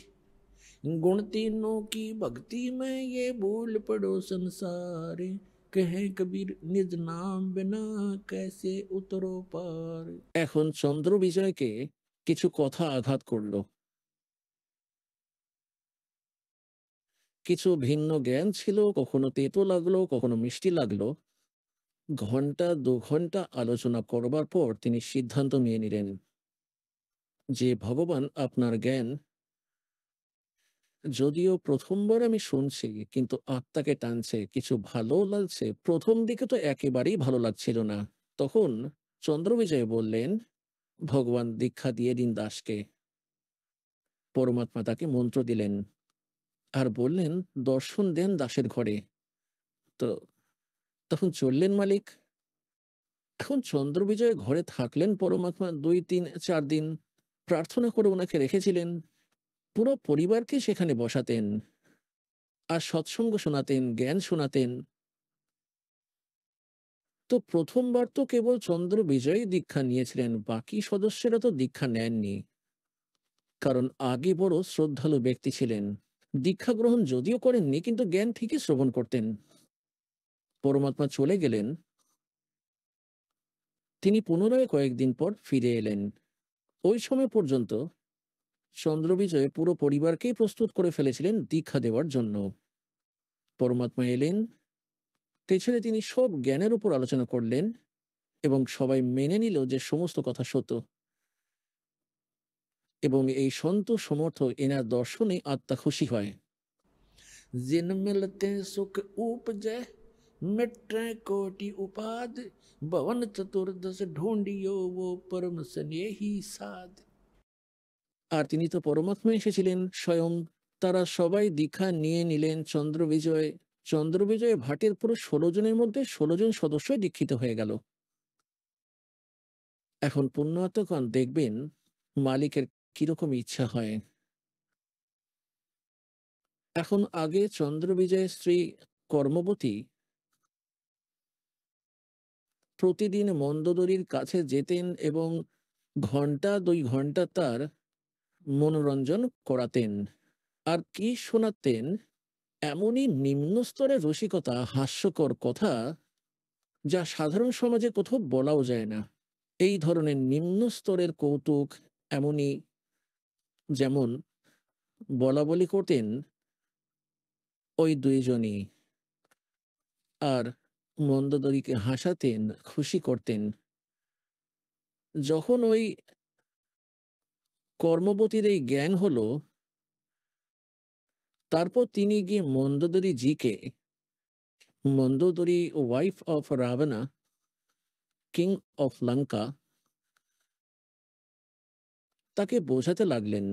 गुण तीनों की भक्ति में ये भूल पड़ो संसार, कहे कबीर निज नाम बिना कैसे उतरो पार। এখন চন্দ্র বিজয়কে কিছু কথা আঘাত করলো। কিছু ভিন্ন জ্ঞান ছিল, কখনো তেতো লাগলো, কখনো মিষ্টি লাগলো। ঘন্টা 2 ঘন্টা আলোচনা করবার পর তিনি সিদ্ধান্ত নিয়ে নিলেন যে, ভগবান আপনার জ্ঞান যদিও প্রথমবার আমি শুনছি, কিন্তু আত্মাকে টানছে, কিছু ভালো লাগছে। প্রথম দিকে তো একেবারেই ভালো লাগছিল না। তখন চন্দ্রবিজয় বললেন, ভগবান দীক্ষা দিয়ে দিন দাসকে। পরমাত্মা তাকে মন্ত্র দিলেন আর বললেন, দর্শন দেন দাসের ঘরে। তো তখন চললেন মালিক। এখন চন্দ্রবিজয় ঘরে থাকলেন পরমাত্মা 2, 3, 4 দিন। প্রার্থনা করে ওনাকে রেখেছিলেন। পুরো পরিবারকে সেখানে বসাতেন আর সৎসঙ্গ শোনাতেন, জ্ঞান শোনাতেন। তো প্রথমবার তো কেবল চন্দ্রবিজয় দীক্ষা নিয়েছিলেন, বাকি সদস্যরা তো দীক্ষা নেননি। কারণ আগে বড় শ্রদ্ধালু ব্যক্তি ছিলেন। দীক্ষা গ্রহণ যদিও করেননি, কিন্তু জ্ঞান ঠিকই শ্রবণ করতেন। পরমাত্মা চলে গেলেন। তিনি পুনরায় কয়েকদিন পর ফিরে এলেন। ওই সময় পর্যন্ত চন্দ্রবিজয় পুরো পরিবারকেই প্রস্তুত করে ফেলেছিলেন দীক্ষা দেওয়ার জন্য। পরমাত্মা এলেন, পেছনে তিনি সব জ্ঞানের উপর আলোচনা করলেন এবং সবাই মেনে নিল যে সমস্ত কথা সত্য। এবং এই সন্ত সমর্থ এনার দর্শনে আত্মা খুশি হয়। जिन मिलते सुख उपजै, मिट्रे कोटि उपाद, भवन चतुर्दश ढूंढियो वो परम स्नेही साध। আর তিনি তো পরমাত্মা এসেছিলেন স্বয়ং। তারা সবাই দীক্ষা নিয়ে নিলেন। চন্দ্রবিজয় ভাটের পুরো 16 জনের মধ্যে 16 জন সদস্যই দীক্ষিত হয়ে গেল। এখন পুণ্যাত্মগণ দেখবেন মালিকের কিরকম ইচ্ছা হয়। এখন আগে চন্দ্রবিজয়ের স্ত্রী কর্মবতী প্রতিদিন মন্দোদরীর কাছে যেতেন এবং ঘন্টা 2 ঘন্টা তার মনোরঞ্জন করাতেন। আর কি শোনাতেন! এমনই নিম্ন স্তরের রসিকতা, হাস্যকর কথা যা সাধারণ সমাজে কোথাও বলাও যায় না। এই ধরনের নিম্ন স্তরের কৌতুক এমনই, যেমন বলাবলি করতেন ওই দুইজনই, আর মন্দোদরীকে হাসাতেন, খুশি করতেন। যখন ওই কর্মবতীর এই জ্ঞান হলো, তারপর তিনি গিয়ে মন্দোদরী জিকে, Mandodari wife of Ravana, king of Lanka, তাকে বোঝাতে লাগলেন,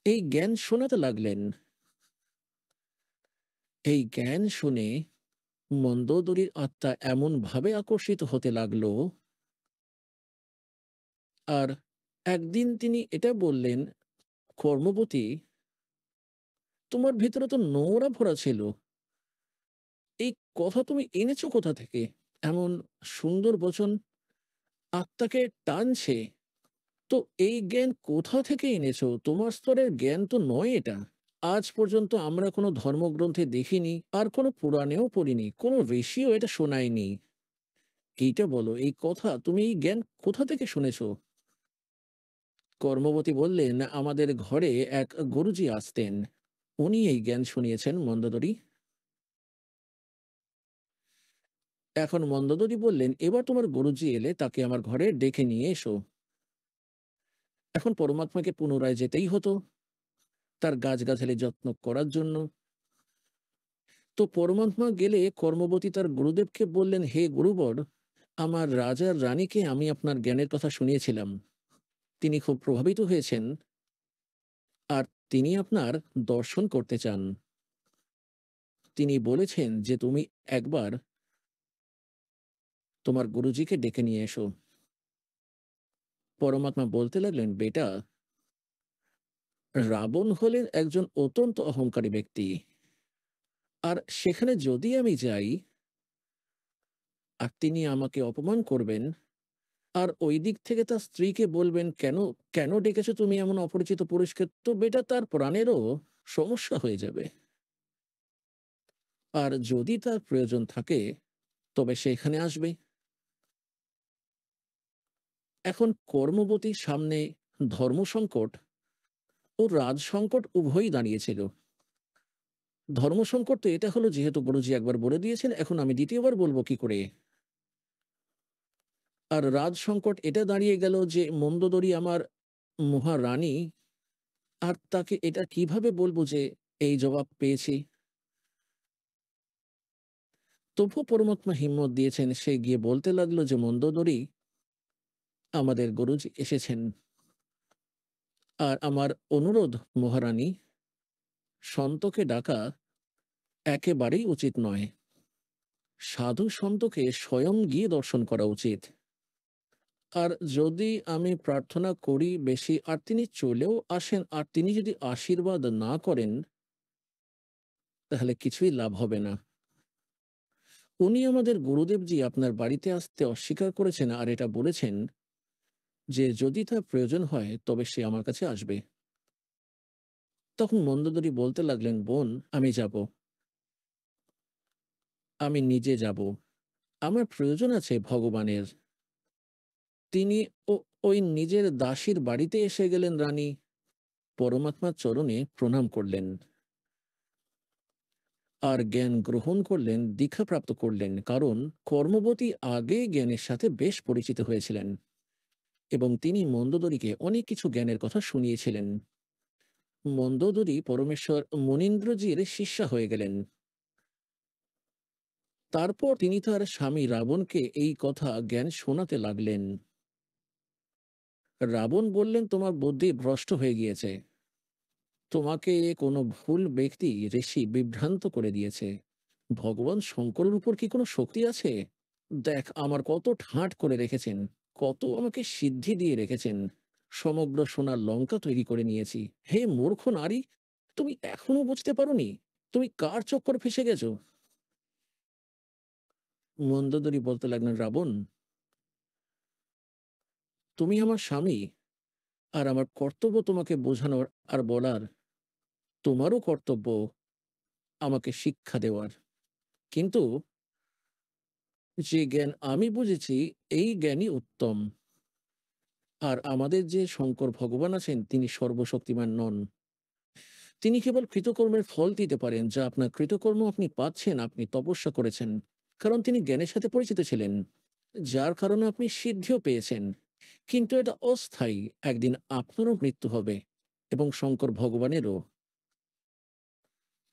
এই জ্ঞান শোনাতে লাগলেন। এই জ্ঞান শুনে মন্দোদরীর আত্মা এমন ভাবে আকর্ষিত হতে লাগলো, আর একদিন তিনি এটা বললেন, কর্মবতী, তোমার ভিতরে তো নোংরা ভরা ছিল, এই কথা তুমি এনেছো কোথা থেকে? এমন সুন্দর বচন আত্মাকে টানছে, তো এই জ্ঞান কোথা থেকে এনেছো? তোমার স্তরের জ্ঞান তো নয় এটা। আজ পর্যন্ত আমরা কোনো ধর্মগ্রন্থে দেখিনি, আর কোনো পুরাণেও পড়িনি, কোনো ঋষিও এটা শোনায়নি। এইটা বলো, এই কথা তুমি এই জ্ঞান কোথা থেকে শুনেছো? কর্মবতী বললেন, আমাদের ঘরে এক গুরুজি আসতেন, উনি এই জ্ঞান শুনিয়েছেন মন্দোদরী। এখন মন্দোদরী বললেন, এবার তোমার গুরুজি এলে তাকে আমার ঘরে ডেকে নিয়ে এসো। এখন পরমাত্মাকে পুনরায় যেতেই হতো তার গাছগাছালি যত্ন করার জন্য। তো পরমাত্মা গেলে কর্মবতী তার গুরুদেবকে বললেন, হে গুরুবর, আমার রাজার রানীকে আমি আপনার জ্ঞানের কথা শুনিয়েছিলাম, তিনি খুব প্রভাবিত হয়েছেন, আর তিনি আপনার দর্শন করতে চান। তিনি বলেছেন যে তুমি একবার তোমার গুরুজিকে ডেকে নিয়ে এসো। পরমাত্মা বলতে লাগলেন, বেটা, রাবণ হলেন একজন অত্যন্ত অহংকারী ব্যক্তি, আর সেখানে যদি আমি যাই আর তিনি আমাকে অপমান করবেন, আর ওই দিক থেকে তার স্ত্রীকে বলবেন, কেন কেন ডেকেছো তুমি এমন অপরিচিত পুরুষকে, তো বেটা তার প্রাণেরও সমস্যা হয়ে যাবে। আর যদি তার প্রয়োজন থাকে তবে সে এখানে আসবে। এখন কর্মবতীর সামনে ধর্ম সংকট ও রাজ সংকট উভয়ই দাঁড়িয়েছিল। ধর্ম সংকট তো এটা হলো, যেহেতু গুরুজি একবার বলে দিয়েছেন, এখন আমি দ্বিতীয়বার বলবো কি করে? আর রাজ সংকট এটা দাঁড়িয়ে গেল যে মন্দোদরী আমার মহারানী, আর তাকে এটা কিভাবে বলবো যে এই জবাব পেয়েছি? তবু পরমাত্মা হিম্মত দিয়েছেন, সে গিয়ে বলতে লাগলো যে মন্দোদরী, আমাদের গুরুজি এসেছেন, আর আমার অনুরোধ মহারানী, সন্তকে ডাকা একেবারেই উচিত নয়। সাধু সন্তকে স্বয়ং গিয়ে দর্শন করা উচিত। আর যদি আমি প্রার্থনা করি বেশি, আর তিনি চলেও আসেন, আর তিনি যদি আশীর্বাদ না করেন, তাহলে কিছুই লাভ হবে না। উনি আমাদের গুরুদেবজি আপনার বাড়িতে আসতে অস্বীকার করেছেন, আর এটা বলেছেন যে যদি তার প্রয়োজন হয় তবে সে আমার কাছে আসবে। তখন মন্দোদরী বলতে লাগলেন, বোন, আমি যাব, আমি নিজে যাব, আমার প্রয়োজন আছে ভগবানের। তিনি ওই নিজের দাসীর বাড়িতে এসে গেলেন। রানী পরমাত্মার চরণে প্রণাম করলেন, আর জ্ঞান গ্রহণ করলেন, দীক্ষাপ্রাপ্ত করলেন, কারণ কর্মবতী আগে জ্ঞানের সাথে বেশ পরিচিত হয়েছিলেন এবং তিনি মন্দোদরীকে অনেক কিছু জ্ঞানের কথা শুনিয়েছিলেন। মন্দোদরী পরমেশ্বর মনীন্দ্রজির শিষ্যা হয়ে গেলেন। তারপর তিনি তার স্বামী রাবণকে এই কথা জ্ঞান শোনাতে লাগলেন। রাবণ বললেন, তোমার বুদ্ধি ভ্রষ্ট হয়ে গিয়েছে, তোমাকে কোনো ভুল ব্যক্তি ঋষি বিভ্রান্ত করে দিয়েছে। ভগবান শঙ্করের উপর কি কোনো শক্তি আছে? দেখ আমার কত ঠাঁট করে রেখেছেন, কত আমাকে সিদ্ধি দিয়ে রেখেছেন, সমগ্র সোনার লঙ্কা তৈরি করে নিয়েছি। হে মূর্খ নারী, তুমি এখনো বুঝতে পারোনি তুমি কার চক্করে ফেসে গেছো? মন্দোদরি বলতে লাগলেন, রাবণ, তুমি আমার স্বামী, আর আমার কর্তব্য তোমাকে বোঝানোর আর বলার। তোমারও কর্তব্য আমাকে শিক্ষা দেওয়ার। কিন্তু যে জ্ঞান আমি বুঝেছি, এই জ্ঞানই উত্তম। আর আমাদের যে শঙ্কর ভগবান আছেন, তিনি সর্বশক্তিমান নন। তিনি কেবল কৃতকর্মের ফল দিতে পারেন। যা আপনার কৃতকর্ম আপনি পাচ্ছেন, আপনি তপস্যা করেছেন, কারণ তিনি জ্ঞানের সাথে পরিচিত ছিলেন, যার কারণে আপনি সিদ্ধিও পেয়েছেন। কিন্তু এটা অস্থায়ী। একদিন আপনারও মৃত্যু হবে, এবং শঙ্কর ভগবানেরও।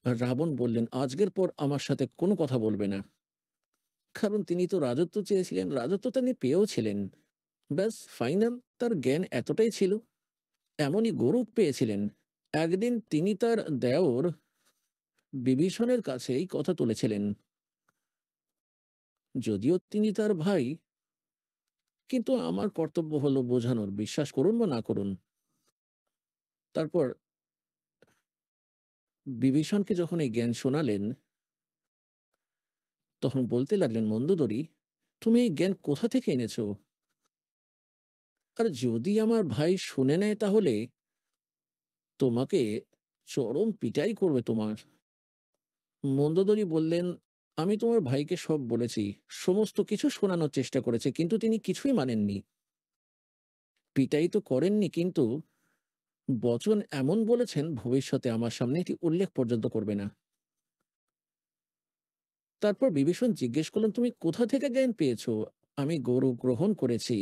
আর রাবণ বললেন, আজকের পর আমার সাথে কোনো কথা বলবে না। কারণ তিনি তো রাজত্ব চেয়েছিলেন, রাজত্ব তিনি পেয়েও ছিলেন। ব্যাস, ফাইনাল, তার জ্ঞান এতটাই ছিল। এমনই গৌরব পেয়েছিলেন। একদিন তিনি তার দেওর বিভীষণের কাছে এই কথা তুলেছিলেন। যদিও তিনি তার ভাই, কিন্তু আমার কর্তব্য হলো বোঝানোর, বিশ্বাস করুন বা না করুন। তারপর বিভীষণকে যখন এই জ্ঞান শোনালেন, তখন বলতে লাগলেন, মন্দোদরী, তুমি এই জ্ঞান কোথা থেকে এনেছো? আর যদি আমার ভাই শুনে নেয়, তাহলে তোমাকে চরম পিটাই করবে তোমার। মন্দোদরী বললেন, আমি তোমার ভাইকে সব বলেছি, সমস্ত কিছু শোনানোর চেষ্টা করেছে, কিন্তু তিনি কিছুই মানেননি। পিটাই তো করেননি, কিন্তু বচন এমন বলেছেন, ভবিষ্যতে আমার সামনে এটি উল্লেখ পর্যন্ত করবে না। তারপর বিভীষণ জিজ্ঞেস করলেন, তুমি কোথা থেকে জ্ঞান পেয়েছো? আমি গৌরব গ্রহণ করেছি।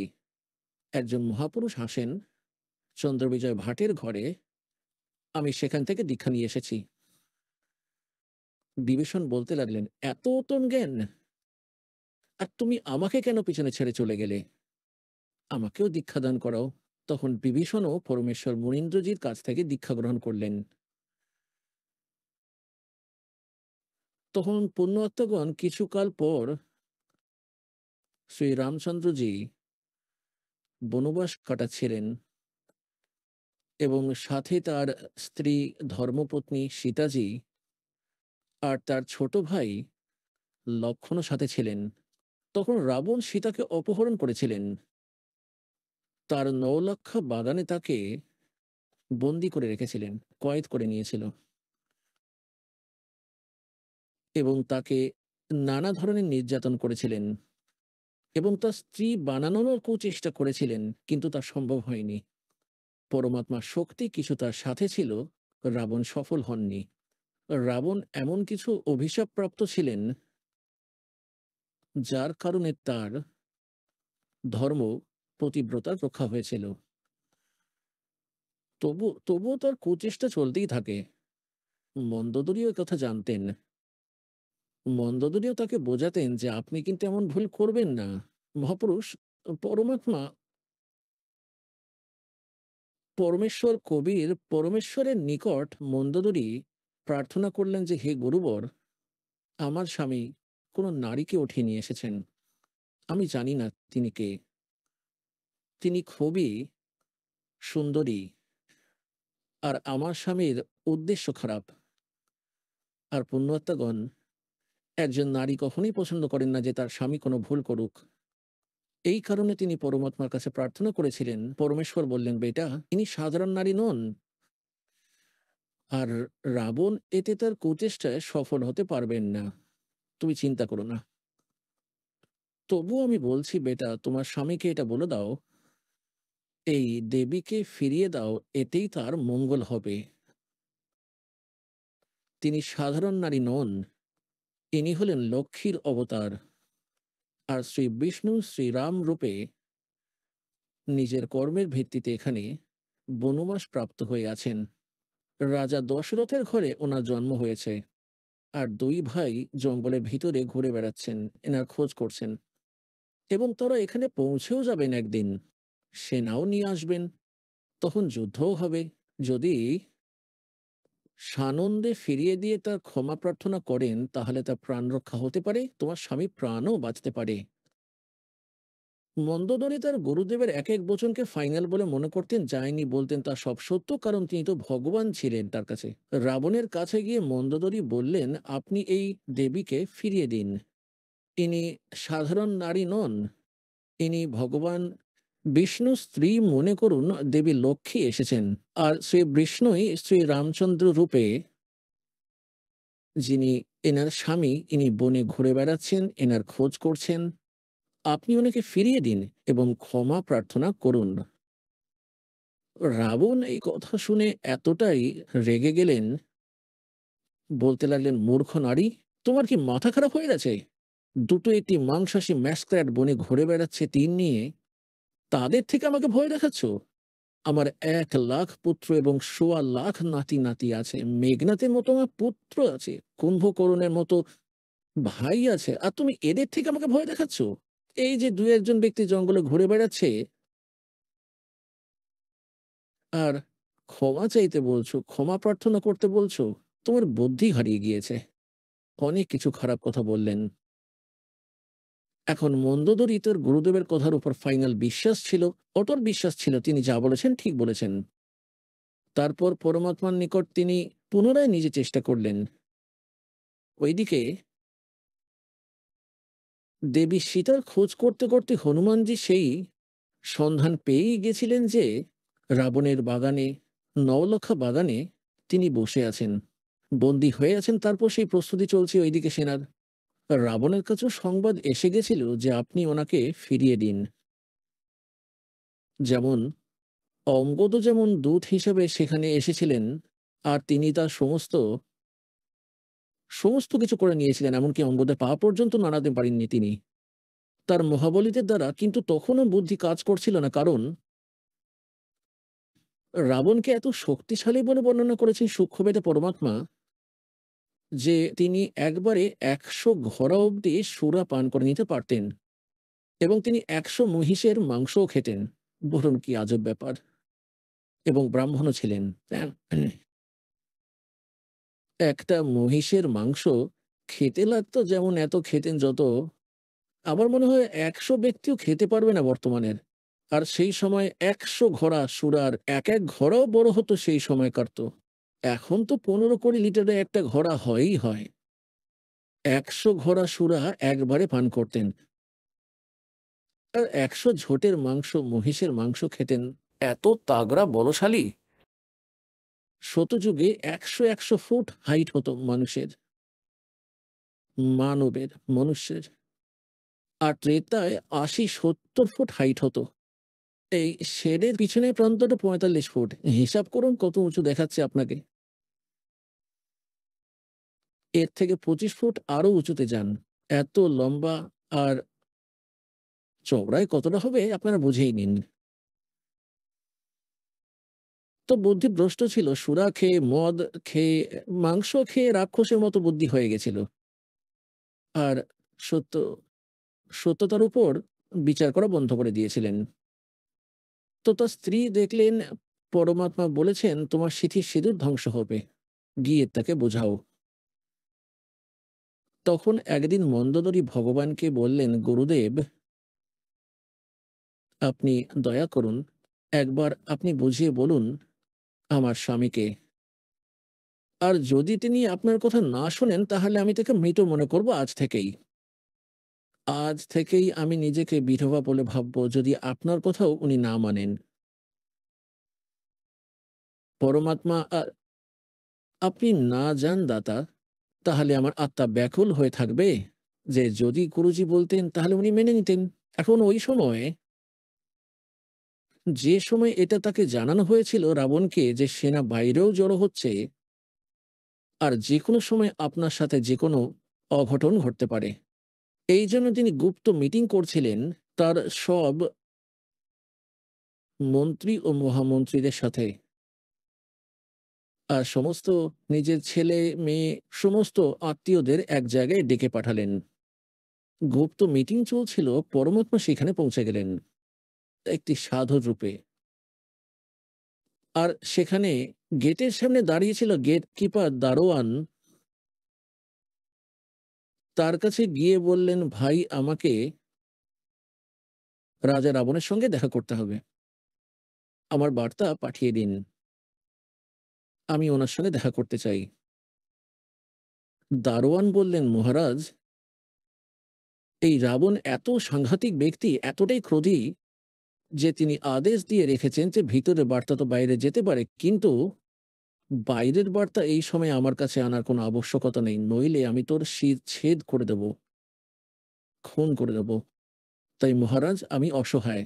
একজন মহাপুরুষ আসেন চন্দ্রবিজয় ভাটের ঘরে, আমি সেখান থেকে দীক্ষা নিয়ে এসেছি। বিভীষণ বলতে লাগলেন, এত উত্তম জ্ঞান, আর তুমি আমাকে কেন পিছনে ছেড়ে চলে গেলে? আমাকেও দীক্ষা দান করাও। তখন বিভীষণও পরমেশ্বর মুনীন্দ্রজির কাছ থেকে দীক্ষা গ্রহণ করলেন। তখন পুণ্যাত্মাগণ কিছুকাল পর শ্রী রামচন্দ্রজি বনবাস কাটাচ্ছিলেন, এবং সাথে তার স্ত্রী ধর্মপত্নী সীতাজি আর তার ছোট ভাই লক্ষ্মণও সাথে ছিলেন। তখন রাবণ সীতাকে অপহরণ করেছিলেন। তার ৯ লক্ষ বাগানে তাকে বন্দি করে রেখেছিলেন, কয়েদ করে নিয়েছিল, এবং তাকে নানা ধরনের নির্যাতন করেছিলেন, এবং তার স্ত্রী বানানোর চেষ্টা করেছিলেন, কিন্তু তা সম্ভব হয়নি। পরমাত্মার শক্তি কিছু তার সাথে ছিল, রাবণ সফল হননি। রাবণ এমন কিছু অভিশাপ প্রাপ্ত ছিলেন, যার কারণে তার ধর্ম পতিব্রতার রক্ষা হয়েছিল। তবুও তার কুচেষ্টা চলতেই থাকে। মন্দোদরীও কথা জানতেন। মন্দোদরীও তাকে বোঝাতেন যে আপনি কিন্তু এমন ভুল করবেন না। মহাপুরুষ পরমাত্মা, পরমেশ্বর কবির পরমেশ্বরের নিকট মন্দোদরী প্রার্থনা করলেন যে, হে গুরুবর, আমার স্বামী কোনো নারীকে উঠিয়ে নিয়ে এসেছেন। আমি জানি না তিনি কে। তিনি খুবই সুন্দরী, আর আমার স্বামীর উদ্দেশ্য খারাপ। আর পুণ্যাত্মাগণ, একজন নারী কখনোই পছন্দ করেন না যে তার স্বামী কোনো ভুল করুক। এই কারণে তিনি পরমাত্মার কাছে প্রার্থনা করেছিলেন। পরমেশ্বর বললেন, বেটা, তিনি সাধারণ নারী নন। আর রাবণ এতে তার কুচেষ্টায় সফল হতে পারবেন না। তুমি চিন্তা করো না। তবুও আমি বলছি, বেটা, তোমার স্বামীকে এটা বলে দাও, এই দেবীকে ফিরিয়ে দাও, এতেই তার মঙ্গল হবে। তিনি সাধারণ নারী নন, ইনি হলেন লক্ষ্মীর অবতার। আর শ্রী বিষ্ণু শ্রীরাম রূপে নিজের কর্মের ভিত্তিতে এখানে বনবাস প্রাপ্ত হয়ে আছেন। রাজা দশরথের ঘরে ওনার জন্ম হয়েছে, আর 2 ভাই জঙ্গলের ভিতরে ঘুরে বেড়াচ্ছেন, এনার খোঁজ করছেন, এবং তারা এখানে পৌঁছেও যাবেন একদিন। সেনাও নিয়ে আসবেন, তখন যুদ্ধও হবে। যদি সানন্দে ফিরিয়ে দিয়ে তার ক্ষমা প্রার্থনা করেন, তাহলে তার প্রাণ রক্ষা হতে পারে, তোমার স্বামী প্রাণও বাঁচতে পারে। মন্দোদরী তার গুরুদেবের এক এক বচনকে ফাইনাল বলে মনে করতেন, যায়নি বলতেন তা সব সত্য, কারণ তিনি তো ভগবান ছিলেন তার কাছে। রাবণের কাছে গিয়ে মন্দোদরী বললেন, আপনি এই দেবীকে ফিরিয়ে দিন। ইনি সাধারণ নারী নন, ইনি ভগবান বিষ্ণু স্ত্রী মনে করুন। দেবী লক্ষ্মী এসেছেন, আর শ্রী বিষ্ণুই শ্রী রামচন্দ্র রূপে, যিনি এনার স্বামী, ইনি বনে ঘুরে বেড়াচ্ছেন, এনার খোঁজ করছেন। আপনি ওনাকে ফিরিয়ে দিন এবং ক্ষমা প্রার্থনা করুন। রাবণ এই কথা শুনে এতটাই রেগে গেলেন, বলতে লাগলেন, মূর্খ নারী, তোমার কি মাথা খারাপ হয়ে গেছে? দুটো একটি মাংসাশী ম্যাসক্র্যাট বনে ঘুরে বেড়াচ্ছে তীর নিয়ে, তাদের থেকে আমাকে ভয় দেখাচ্ছ? আমার 1,00,000 পুত্র এবং 1,00,000 নাতি নাতি আছে। মেঘনাথের মতো আমার পুত্র আছে, কুম্ভকর্ণের মতো ভাই আছে, আর তুমি এদের থেকে আমাকে ভয় দেখাচ্ছ? এই যে দু একজন ব্যক্তি জঙ্গলে ঘুরে বেড়াচ্ছে আর ক্ষমা চাইতে বলছো, ক্ষমা প্রার্থনা করতে বলছো, তোমার বুদ্ধি হারিয়ে গিয়েছে। অনেক কিছু খারাপ কথা বললেন। এখন মন্দোদরী তার গুরুদেবের কথার উপর ফাইনাল বিশ্বাস ছিল, অটল বিশ্বাস ছিল, তিনি যা বলেছেন ঠিক বলেছেন। তারপর পরমাত্মার নিকট তিনি পুনরায় নিজে চেষ্টা করলেন। ওইদিকে দেবী সীতার খোঁজ করতে করতে হনুমানজি সেই সন্ধান পেয়েই গেছিলেন যে রাবণের বাগানে, নবলক্ষা বাগানে তিনি বসে আছেন, বন্দী হয়ে আছেন। তারপর সেই প্রস্তুতি চলছে ওইদিকে সেনার। রাবণের কাছেও সংবাদ এসে গেছিল যে আপনি ওনাকে ফিরিয়ে দিন। যেমন অঙ্গদ যেমন দূত হিসেবে সেখানে এসেছিলেন, আর তিনি তার সমস্ত সমস্ত কিছু করে নিয়েছিলেন, এমনকি অঙ্গদের পা পর্যন্ত নাড়াতে পারেননি তিনি তার মহাবলীদের দ্বারা। কিন্তু তখনও বুদ্ধি কাজ করছিল না, কারণ রাবণকে এত শক্তিশালী বলে বর্ণনা করেছেন সূক্ষ্মবেদে পরমাত্মা, যে তিনি একবারে 100 ঘোড়া অব্দি সুরা পান করে নিতে পারতেন, এবং তিনি 100 মহিষের মাংসও খেতেন। বলুন কি আজব ব্যাপার! এবং ব্রাহ্মণও ছিলেন। একটা মহিষের মাংস খেতে লাগতো যেমন, এত খেতেন যত, আমার মনে হয় 100 ব্যক্তিও খেতে পারবে না বর্তমানের। আর সেই সময় 100 ঘোড়া সুরার, এক এক ঘোড়াও বড় হতো সেই সময়কার। তো এখন তো 15-20 লিটারে একটা ঘোড়া হয়ই হয়। 100 ঘোড়া সুরা একবারে পান করতেন, আর 100 ঝোটের মাংস, মহিষের মাংস খেতেন। এত তাগড়া বলশালী! শতযুগে 100 ফুট হাইট হতো মানুষের, মানবের, মনুষ্যের। আর ত্রেতায় 80-70 ফুট হাইট হতো। এই শেডের পিছনের প্রান্তটা 45 ফুট। হিসাব করুন কত উঁচু দেখাচ্ছে আপনাকে। এর থেকে 25 ফুট আরো উঁচুতে যান। এত লম্বা, আর চওড়ায় কতটা হবে আপনারা বুঝেই নিন। তো বুদ্ধিভ্রষ্ট ছিল, সুরা খেয়ে, মদ খেয়ে, মাংস খেয়ে রাক্ষসের মতো বুদ্ধি হয়ে গেছিল। আর সত্য সত্যতার উপর বিচার করা বন্ধ করে দিয়েছিলেন। তো তার স্ত্রী দেখলেন পরমাত্মা বলেছেন, তোমার সিঁথির সিঁদুর ধ্বংস হবে, গিয়ে তাকে বোঝাও। তখন একদিন মন্দোদরী ভগবানকে বললেন, গুরুদেব, আপনি দয়া করুন, একবার আপনি বুঝিয়ে বলুন আমার স্বামীকে। আর যদি তিনি আপনার কথা না শোনেন, তাহলে আমি তাকে মৃত মনে করব আজ থেকেই। আজ থেকেই আমি নিজেকে বিধবা বলে ভাববো, যদি আপনার কথাও উনি না মানেন। পরমাত্মা, আপনি না যান দাতা, তাহলে আমার আত্মা ব্যাকুল হয়ে থাকবে, যে যদি গুরুজি বলতেন তাহলে উনি মেনে নিতেন। এখন ওই সময়, যে সময় এটা তাকে জানানো হয়েছিল রাবণকে, যে সেনা বাইরেও জড়ো হচ্ছে, আর যে কোনো সময় আপনার সাথে যে কোনো অঘটন ঘটতে পারে, এই জন্য তিনি গুপ্ত মিটিং করছিলেন তার সব মন্ত্রী ও মহামন্ত্রীদের সাথে, আর সমস্ত নিজের ছেলে মেয়ে, সমস্ত আত্মীয়দের এক জায়গায় ডেকে পাঠালেন। গুপ্ত মিটিং চলছিল, পরমাত্মা সেখানে পৌঁছে গেলেন একটি সাধুর রূপে। আর সেখানে গেটের সামনে দাঁড়িয়েছিল গেট কিপার, দারোয়ান। তার কাছে গিয়ে বললেন, ভাই, আমাকে রাজা রাবণের সঙ্গে দেখা করতে হবে। আমার বার্তা পাঠিয়ে দিন, আমি ওনার সঙ্গে দেখা করতে চাই। দারোয়ান বললেন, মহারাজ, এই রাবণ এত সাংঘাতিক ব্যক্তি, এতটাই ক্রোধী যে তিনি আদেশ দিয়ে রেখেছেন যে ভিতরের বার্তা তো বাইরে যেতে পারে, কিন্তু বাইরের বার্তা এই সময় আমার কাছে আনার কোনো আবশ্যকতা নেই, নইলে আমি তোর শিরচ্ছেদ করে দেব, খুন করে দেব। তাই মহারাজ, আমি অসহায়।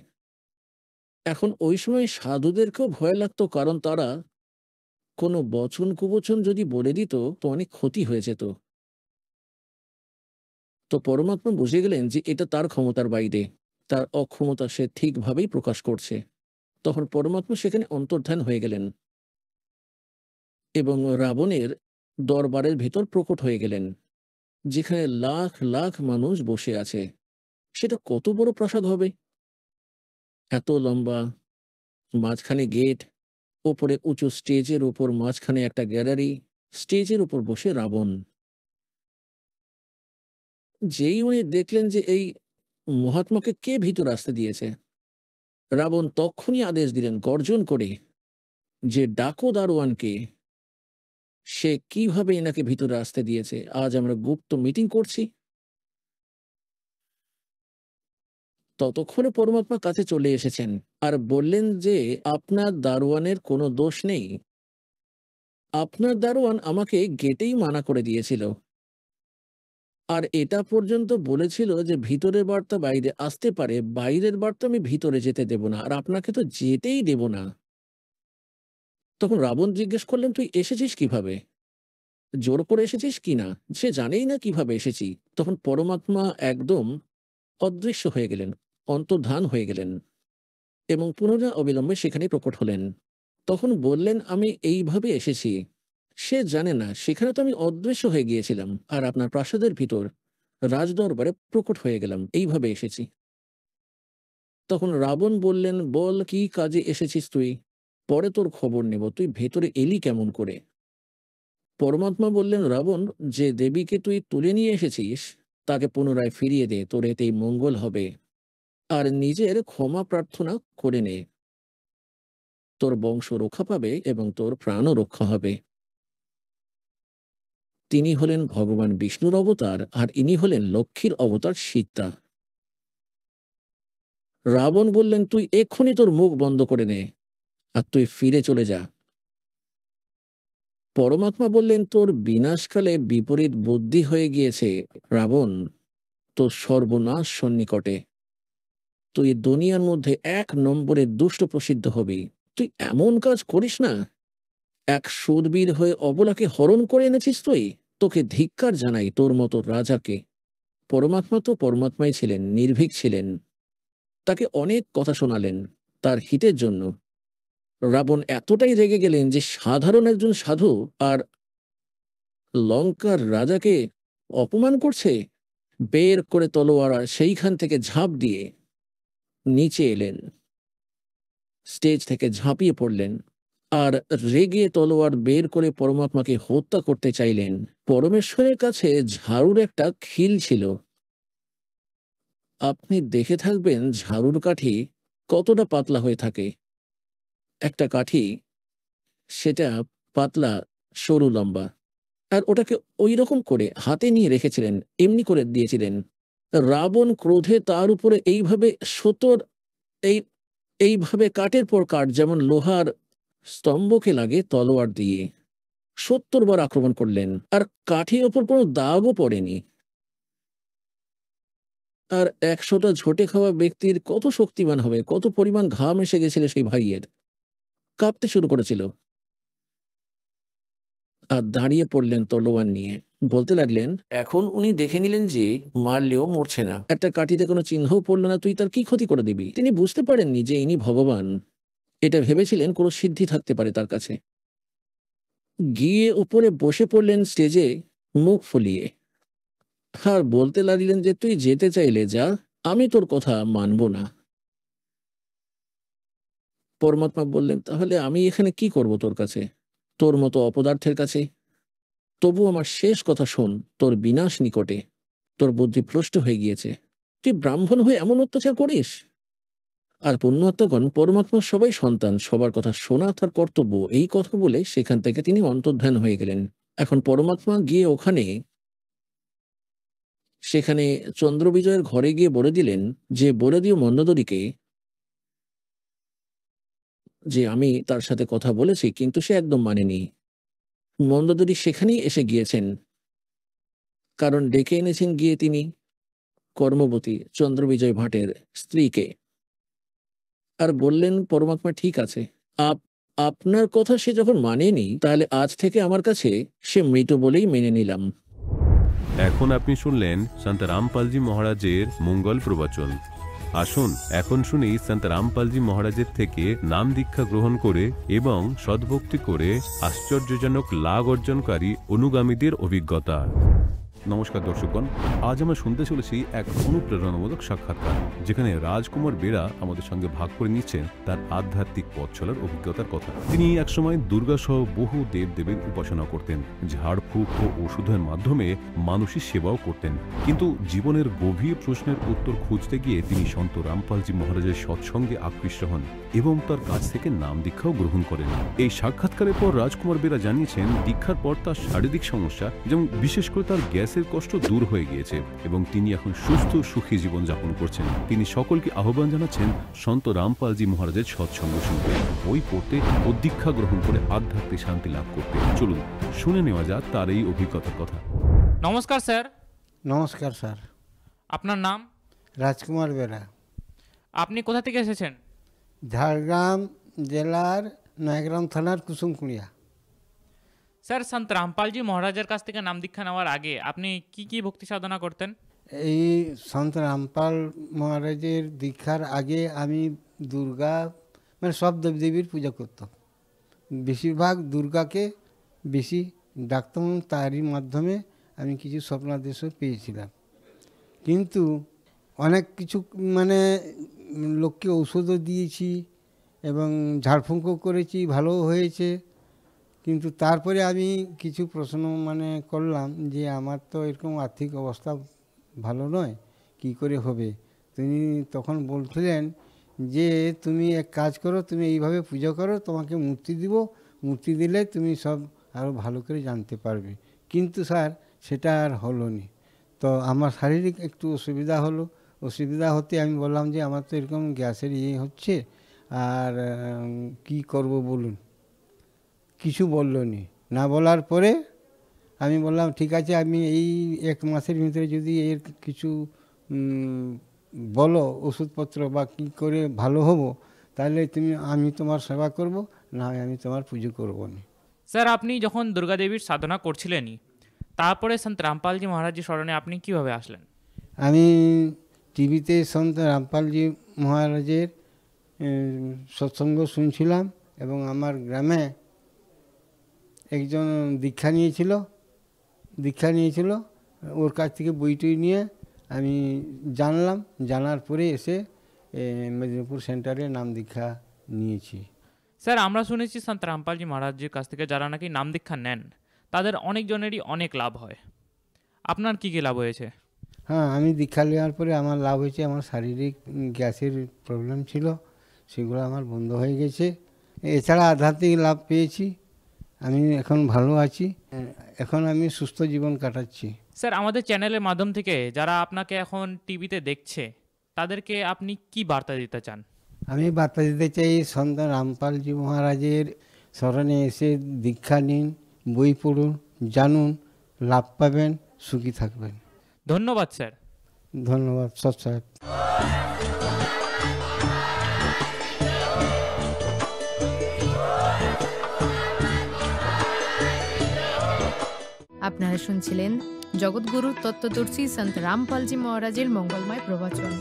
এখন ওই সময় সাধুদেরকেও ভয় লাগতো, কারণ তারা কোনো বচন কুবচন যদি বলে দিত তো অনেক ক্ষতি হয়ে যেত। তো পরমাত্মা বুঝে গেলেন যে এটা তার ক্ষমতার বাইরে, তার অক্ষমতা সে ঠিকভাবেই প্রকাশ করছে। তখন পরমাত্মা সেখানে অন্তর্ধান হয়ে গেলেন এবং রাবণের দরবারের ভেতর প্রকট হয়ে গেলেন, যেখানে লাখ লাখ মানুষ বসে আছে। সেটা কত বড় প্রাসাদ হবে! এত লম্বা, মাঝখানে গেট, ওপরে উঁচু স্টেজের উপর মাঝখানে একটা গ্যালারি, স্টেজের উপর বসে রাবণ। যেই উনি দেখলেন যে এই মহাত্মাকে কে ভিতর আসতে দিয়েছে, রাবণ তখনই আদেশ দিলেন গর্জন করে যে ডাকো দারোয়ানকে, সে কিভাবে এনাকে ভিতরে আসতে দিয়েছে। আজ আমরা গুপ্ত মিটিং করছি। ততক্ষণে পরমাত্মা কাছে চলে এসেছেন আর বললেন যে আপনার দারোয়ানের কোনো দোষ নেই, আপনার দারোয়ান আমাকে গেটেই মানা করে দিয়েছিল, আর এটা পর্যন্ত বলেছিল যে ভিতরের বার্তা বাইরে আসতে পারে, বাইরের বার্তা আমি ভিতরে যেতে দেব না, আর আপনাকে তো যেতেই দেব না। তখন রাবণ জিজ্ঞেস করলেন, তুই এসেছিস কিভাবে? জোর করে এসেছিস কিনা? সে জানেই না কিভাবে এসেছি। তখন পরমাত্মা একদম অদৃশ্য হয়ে গেলেন, অন্তর্ধান হয়ে গেলেন এবং পুনরায় অবিলম্বে সেখানে প্রকট হলেন। তখন বললেন, আমি এইভাবে এসেছি। সে জানে না সেখানে তো আমি অদৃশ্য হয়ে গিয়েছিলাম, আর আপনার প্রাসাদের ভিতর রাজদরবারে প্রকট হয়ে গেলাম, এইভাবে এসেছি। তখন রাবণ বললেন, বল কি কাজে এসেছিস তুই, পরে তোর খবর নেব, তুই ভেতরে এলি কেমন করে? পরমাত্মা বললেন, রাবণ, যে দেবীকে তুই তুলে নিয়ে এসেছিস তাকে পুনরায় ফিরিয়ে দে, তোর এতেই মঙ্গল হবে, আর নিজের ক্ষমা প্রার্থনা করে নে, তোর বংশ রক্ষা পাবে এবং তোর প্রাণও রক্ষা হবে। তিনি হলেন ভগবান বিষ্ণুর অবতার, আর ইনি হলেন লক্ষ্মীর অবতার সীতা। রাবণ বললেন, তুই এক্ষুনি তোর মুখ বন্ধ করে নে আর তুই ফিরে চলে যা। পরমাত্মা বললেন, তোর বিনাশকালে বিপরীত বুদ্ধি হয়ে গিয়েছে রাবণ, তোর সর্বনাশ সন্নিকটে। তুই দুনিয়ার মধ্যে 1 নম্বরের দুষ্ট প্রসিদ্ধ হবি। তুই এমন কাজ করিস না, এক শূরবীর হয়ে অবলাকে হরণ করে এনেছিস তুই। তোকে ধিক্কার জানাই, তোর মতো রাজাকে। পরমাত্মা তো পরমাত্মাই ছিলেন, নির্ভীক ছিলেন, তাকে অনেক কথা শোনালেন তার হিতের জন্য। রাবণ এতটাই রেগে গেলেন যে সাধারণ একজন সাধু আর লঙ্কার রাজাকে অপমান করছে, বের করে তলোয়ার আর সেইখান থেকে ঝাঁপ দিয়ে নিচে এলেন, স্টেজ থেকে ঝাঁপিয়ে পড়লেন আর রেগে তলোয়ার বের করে পরমাত্মাকে হত্যা করতে চাইলেন। পরমেশ্বরের কাছে ঝাড়ুর একটা খিল ছিল। আপনি দেখে থাকবেন ঝাড়ুর কাঠি কতটা পাতলা হয়ে থাকে। একটা কাঠি, সেটা পাতলা, সরু, লম্বা, আর ওটাকে ওই রকম করে হাতে নিয়ে রেখেছিলেন, এমনি করে দিয়েছিলেন। রাবণ ক্রোধে তার উপরে এইভাবে এই এইভাবে কাঠের পর কাঠ, যেমন লোহার স্তম্ভকে লাগে, তলোয়ার দিয়ে 70 বার আক্রমণ করলেন, আর কাঠির ওপর কোনো দাগও পড়েনি। আর 100টা ঝোটে খাওয়া ব্যক্তির কত শক্তিমান হবে, কত পরিমাণ ঘাম এসে গেছিল সেই ভাইয়ের, কাঁপতে শুরু করেছিল। আর দাঁড়িয়ে পড়লেন তলোয়ার নিয়ে, বলতে লাগলেন, এখন উনি দেখে নিলেন যে মারলেও মরছে না, একটা কাঠিতে কোনো চিহ্নও পড়লো না, তুই তার কি ক্ষতি করে দিবি? তিনি বুঝতে পারেননি যে ইনি ভগবান, এটা ভেবেছিলেন কোনো সিদ্ধি থাকতে পারে তার কাছে। গিয়ে উপরে বসে পড়লেন স্টেজে, মুখ ফুলিয়ে, আর বলতে লাগলেন যে তুই যেতে চাইলে যা, আমি তোর কথা মানব না। পরমাত্মা বললেন, তাহলে আমি এখানে কি করব তোর কাছে, তোর মতো অপদার্থের কাছে? তবু আমার শেষ কথা শোন, তোর বিনাশ নিকটে, তোর বুদ্ধি ভ্রষ্ট হয়ে গিয়েছে। তুই ব্রাহ্মণ হয়ে এমন অত্যাচার করিস? আর পুণ্যাত্মাগণ পরমাত্মার সবাই সন্তান, সবার কথা শোনা তার কর্তব্য, এই কথা বলে সেখান থেকে তিনি অন্তর্ধান হয়ে গেলেন। এখন পরমাত্মা গিয়ে সেখানে চন্দ্রবিজয়ের ঘরে গিয়ে বলে দিলেন যে বলে দিও মন্দোদরীকে যে আমি তার সাথে কথা বলেছি, কিন্তু সে একদম মানেনি। মন্দোদরী সেখানেই এসে গিয়েছেন, কারণ ডেকে এনেছেন গিয়ে তিনি কর্মবতী চন্দ্রবিজয় ভাটের স্ত্রীকে, আর বললেন পরমাত্মা ঠিক আছে, আপনার কথা সে যখন মানেনি, তাহলে আজ থেকে আমার কাছে সে মৃত বলেই মেনে নিলাম। এখন আপনি শুনলেন সন্ত রামপালজি মহারাজের মঙ্গল প্রবচন। আসুন এখন শুনি সন্ত রামপালজি মহারাজের থেকে নাম দীক্ষা গ্রহণ করে এবং সদ্ভক্তি করে আশ্চর্যজনক লাভ অর্জনকারী অনুগামীদের অভিজ্ঞতা। নমস্কার দর্শকগণ, আজ আমরা শুনতে চলেছি এক অনুপ্রেরণামূলক সাক্ষাৎকার, যেখানে রাজকুমার বেরা আমাদের সঙ্গে ভাগ করে নিচ্ছেন তার আধ্যাত্মিক পথ চলার অভিজ্ঞতার কথা। তিনি একসময় দুর্গা সহ বহু দেবদেবীর উপাসনা করতেন, ঝাড়ফুঁক ও ওষুধের মাধ্যমে মানুষের সেবাও করতেন। কিন্তু জীবনের গভীর প্রশ্নের উত্তর খুঁজতে গিয়ে তিনি সন্ত রামপালজি মহারাজের সৎসঙ্গে আকৃষ্ট হন এবং তার কাছ থেকে নাম দীক্ষাও গ্রহণ করেন। এই সাক্ষাৎকারের পর রাজকুমার বেরা জানিয়েছেন দীক্ষার পর তার শারীরিক সমস্যা, যেমন বিশেষ করে তার গ্যাসের কষ্ট দূর হয়ে গিয়েছে এবং তিনি এখন সুস্থ সুখী জীবন যাপন করছেন। তিনি সকলকে আহ্বান জানাচ্ছেন সন্ত রামপালজি মহারাজের সৎসঙ্গ শুনতে, বই পড়তে ও দীক্ষা গ্রহণ করে আধ্যাত্মিক শান্তি লাভ করতে। চলুন শুনে নেওয়া যাক তার এই অভিজ্ঞতার কথা। নমস্কার স্যার। নমস্কার স্যার। আপনার নাম? রাজকুমার বেরা। আপনি কোথা থেকে এসেছেন? ঝাড়গ্রাম জেলার নয়াগ্রাম থানার কুসুমকুড়িয়া। স্যার, সন্ত রামপালজি মহারাজের কাছ থেকে নাম দীক্ষা নেওয়ার আগে আপনি কি কি ভক্তি সাধনা করতেন? এই সন্ত রামপাল মহারাজের দীক্ষার আগে আমি দুর্গা সব দেবদেবীর পূজা করতাম। বেশিরভাগ দুর্গাকে বেশি ডাকতাম, তারই মাধ্যমে আমি কিছু স্বপ্নাদেশও পেয়েছিলাম। কিন্তু অনেক কিছু লোককে ঔষধও দিয়েছি এবং ঝাড়ফুঁকও করেছি, ভালোও হয়েছে। কিন্তু তারপরে আমি কিছু প্রশ্ন করলাম যে আমার তো এরকম আর্থিক অবস্থা ভালো নয়, কি করে হবে। তিনি তখন বলছিলেন যে তুমি এক কাজ করো, তুমি এইভাবে পুজো করো, তোমাকে মূর্তি দিব, মূর্তি দিলে তুমি সব আরও ভালো করে জানতে পারবে। কিন্তু স্যার সেটা আর হলো নি। তো আমার শারীরিক একটু অসুবিধা হতে আমি বললাম যে আমার তো এরকম গ্যাসের হচ্ছে, আর কি করব বলুন। কিছু বললো নি। না বলার পরে আমি বললাম ঠিক আছে, আমি এই 1 মাসের ভিতরে যদি এর কিছু বলো ওষুধপত্র বা কী করে ভালো হব, তাহলে আমি তোমার সেবা করব, না আমি তোমার পুজো করবো না। স্যার, আপনি যখন দুর্গাদেবীর সাধনা করছিলেনই, তারপরে সন্ত রামপালজি মহারাজের স্মরণে আপনি কিভাবে আসলেন? আমি টিভিতে সন্ত রামপালজি মহারাজের সৎসঙ্গ শুনছিলাম এবং আমার গ্রামে একজন দীক্ষা নিয়েছিল, ওর কাছ থেকে বইটই নিয়ে আমি জানার পরে এসে মেদিনীপুর সেন্টারে নাম দীক্ষা নিয়েছি। স্যার, আমরা শুনেছি সন্ত রামপালজি মহারাজের কাছ থেকে যারা নাকি নাম দীক্ষা নেন তাদের অনেকজনেরই অনেক লাভ হয়। আপনার কি কি লাভ হয়েছে? হ্যাঁ, আমি দীক্ষা নেওয়ার পরে আমার লাভ হয়েছে। আমার শারীরিক গ্যাসের প্রবলেম ছিল, সেগুলো আমার বন্ধ হয়ে গেছে। এছাড়া আধ্যাত্মিক লাভ পেয়েছি, আমি এখন ভালো আছি, এখন আমি সুস্থ জীবন কাটাচ্ছি। স্যার, আমাদের চ্যানেলের মাধ্যম থেকে যারা আপনাকে এখন টিভিতে দেখছে তাদেরকে আপনি কি বার্তা দিতে চান? আমি বার্তা দিতে চাই, সন্ত রামপালজি মহারাজের স্মরণে এসে দীক্ষা নিন, বই পড়ুন, জানুন, লাভ পাবেন, সুখী থাকবেন। ধন্যবাদ স্যার। ধন্যবাদ সৎ সাহেব। আপনারা শুনছিলেন জগৎগুরু তত্ত্বদর্শী সন্ত রামপালজি মহারাজের মঙ্গলময় প্রবচন।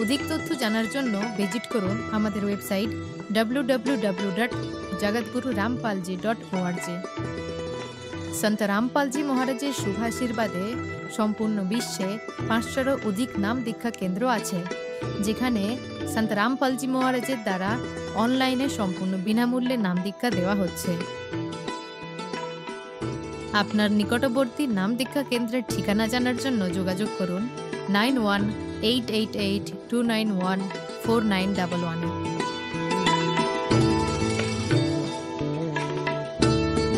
অধিক তথ্য জানার জন্য ভিজিট করুন আমাদের ওয়েবসাইট www.jagatgururampalji.org। সন্ত রামপালজি মহারাজের শুভাশীর্বাদে সম্পূর্ণ বিশ্বে 500-এরও অধিক নাম দীক্ষা কেন্দ্র আছে, যেখানে সন্ত রামপালজি মহারাজের দ্বারা অনলাইনে সম্পূর্ণ বিনামূল্যে নাম দীক্ষা দেওয়া হচ্ছে। আপনার নিকটবর্তী নাম দীক্ষা কেন্দ্রের ঠিকানা জানার জন্য যোগাযোগ করুন 91888291 4911-4911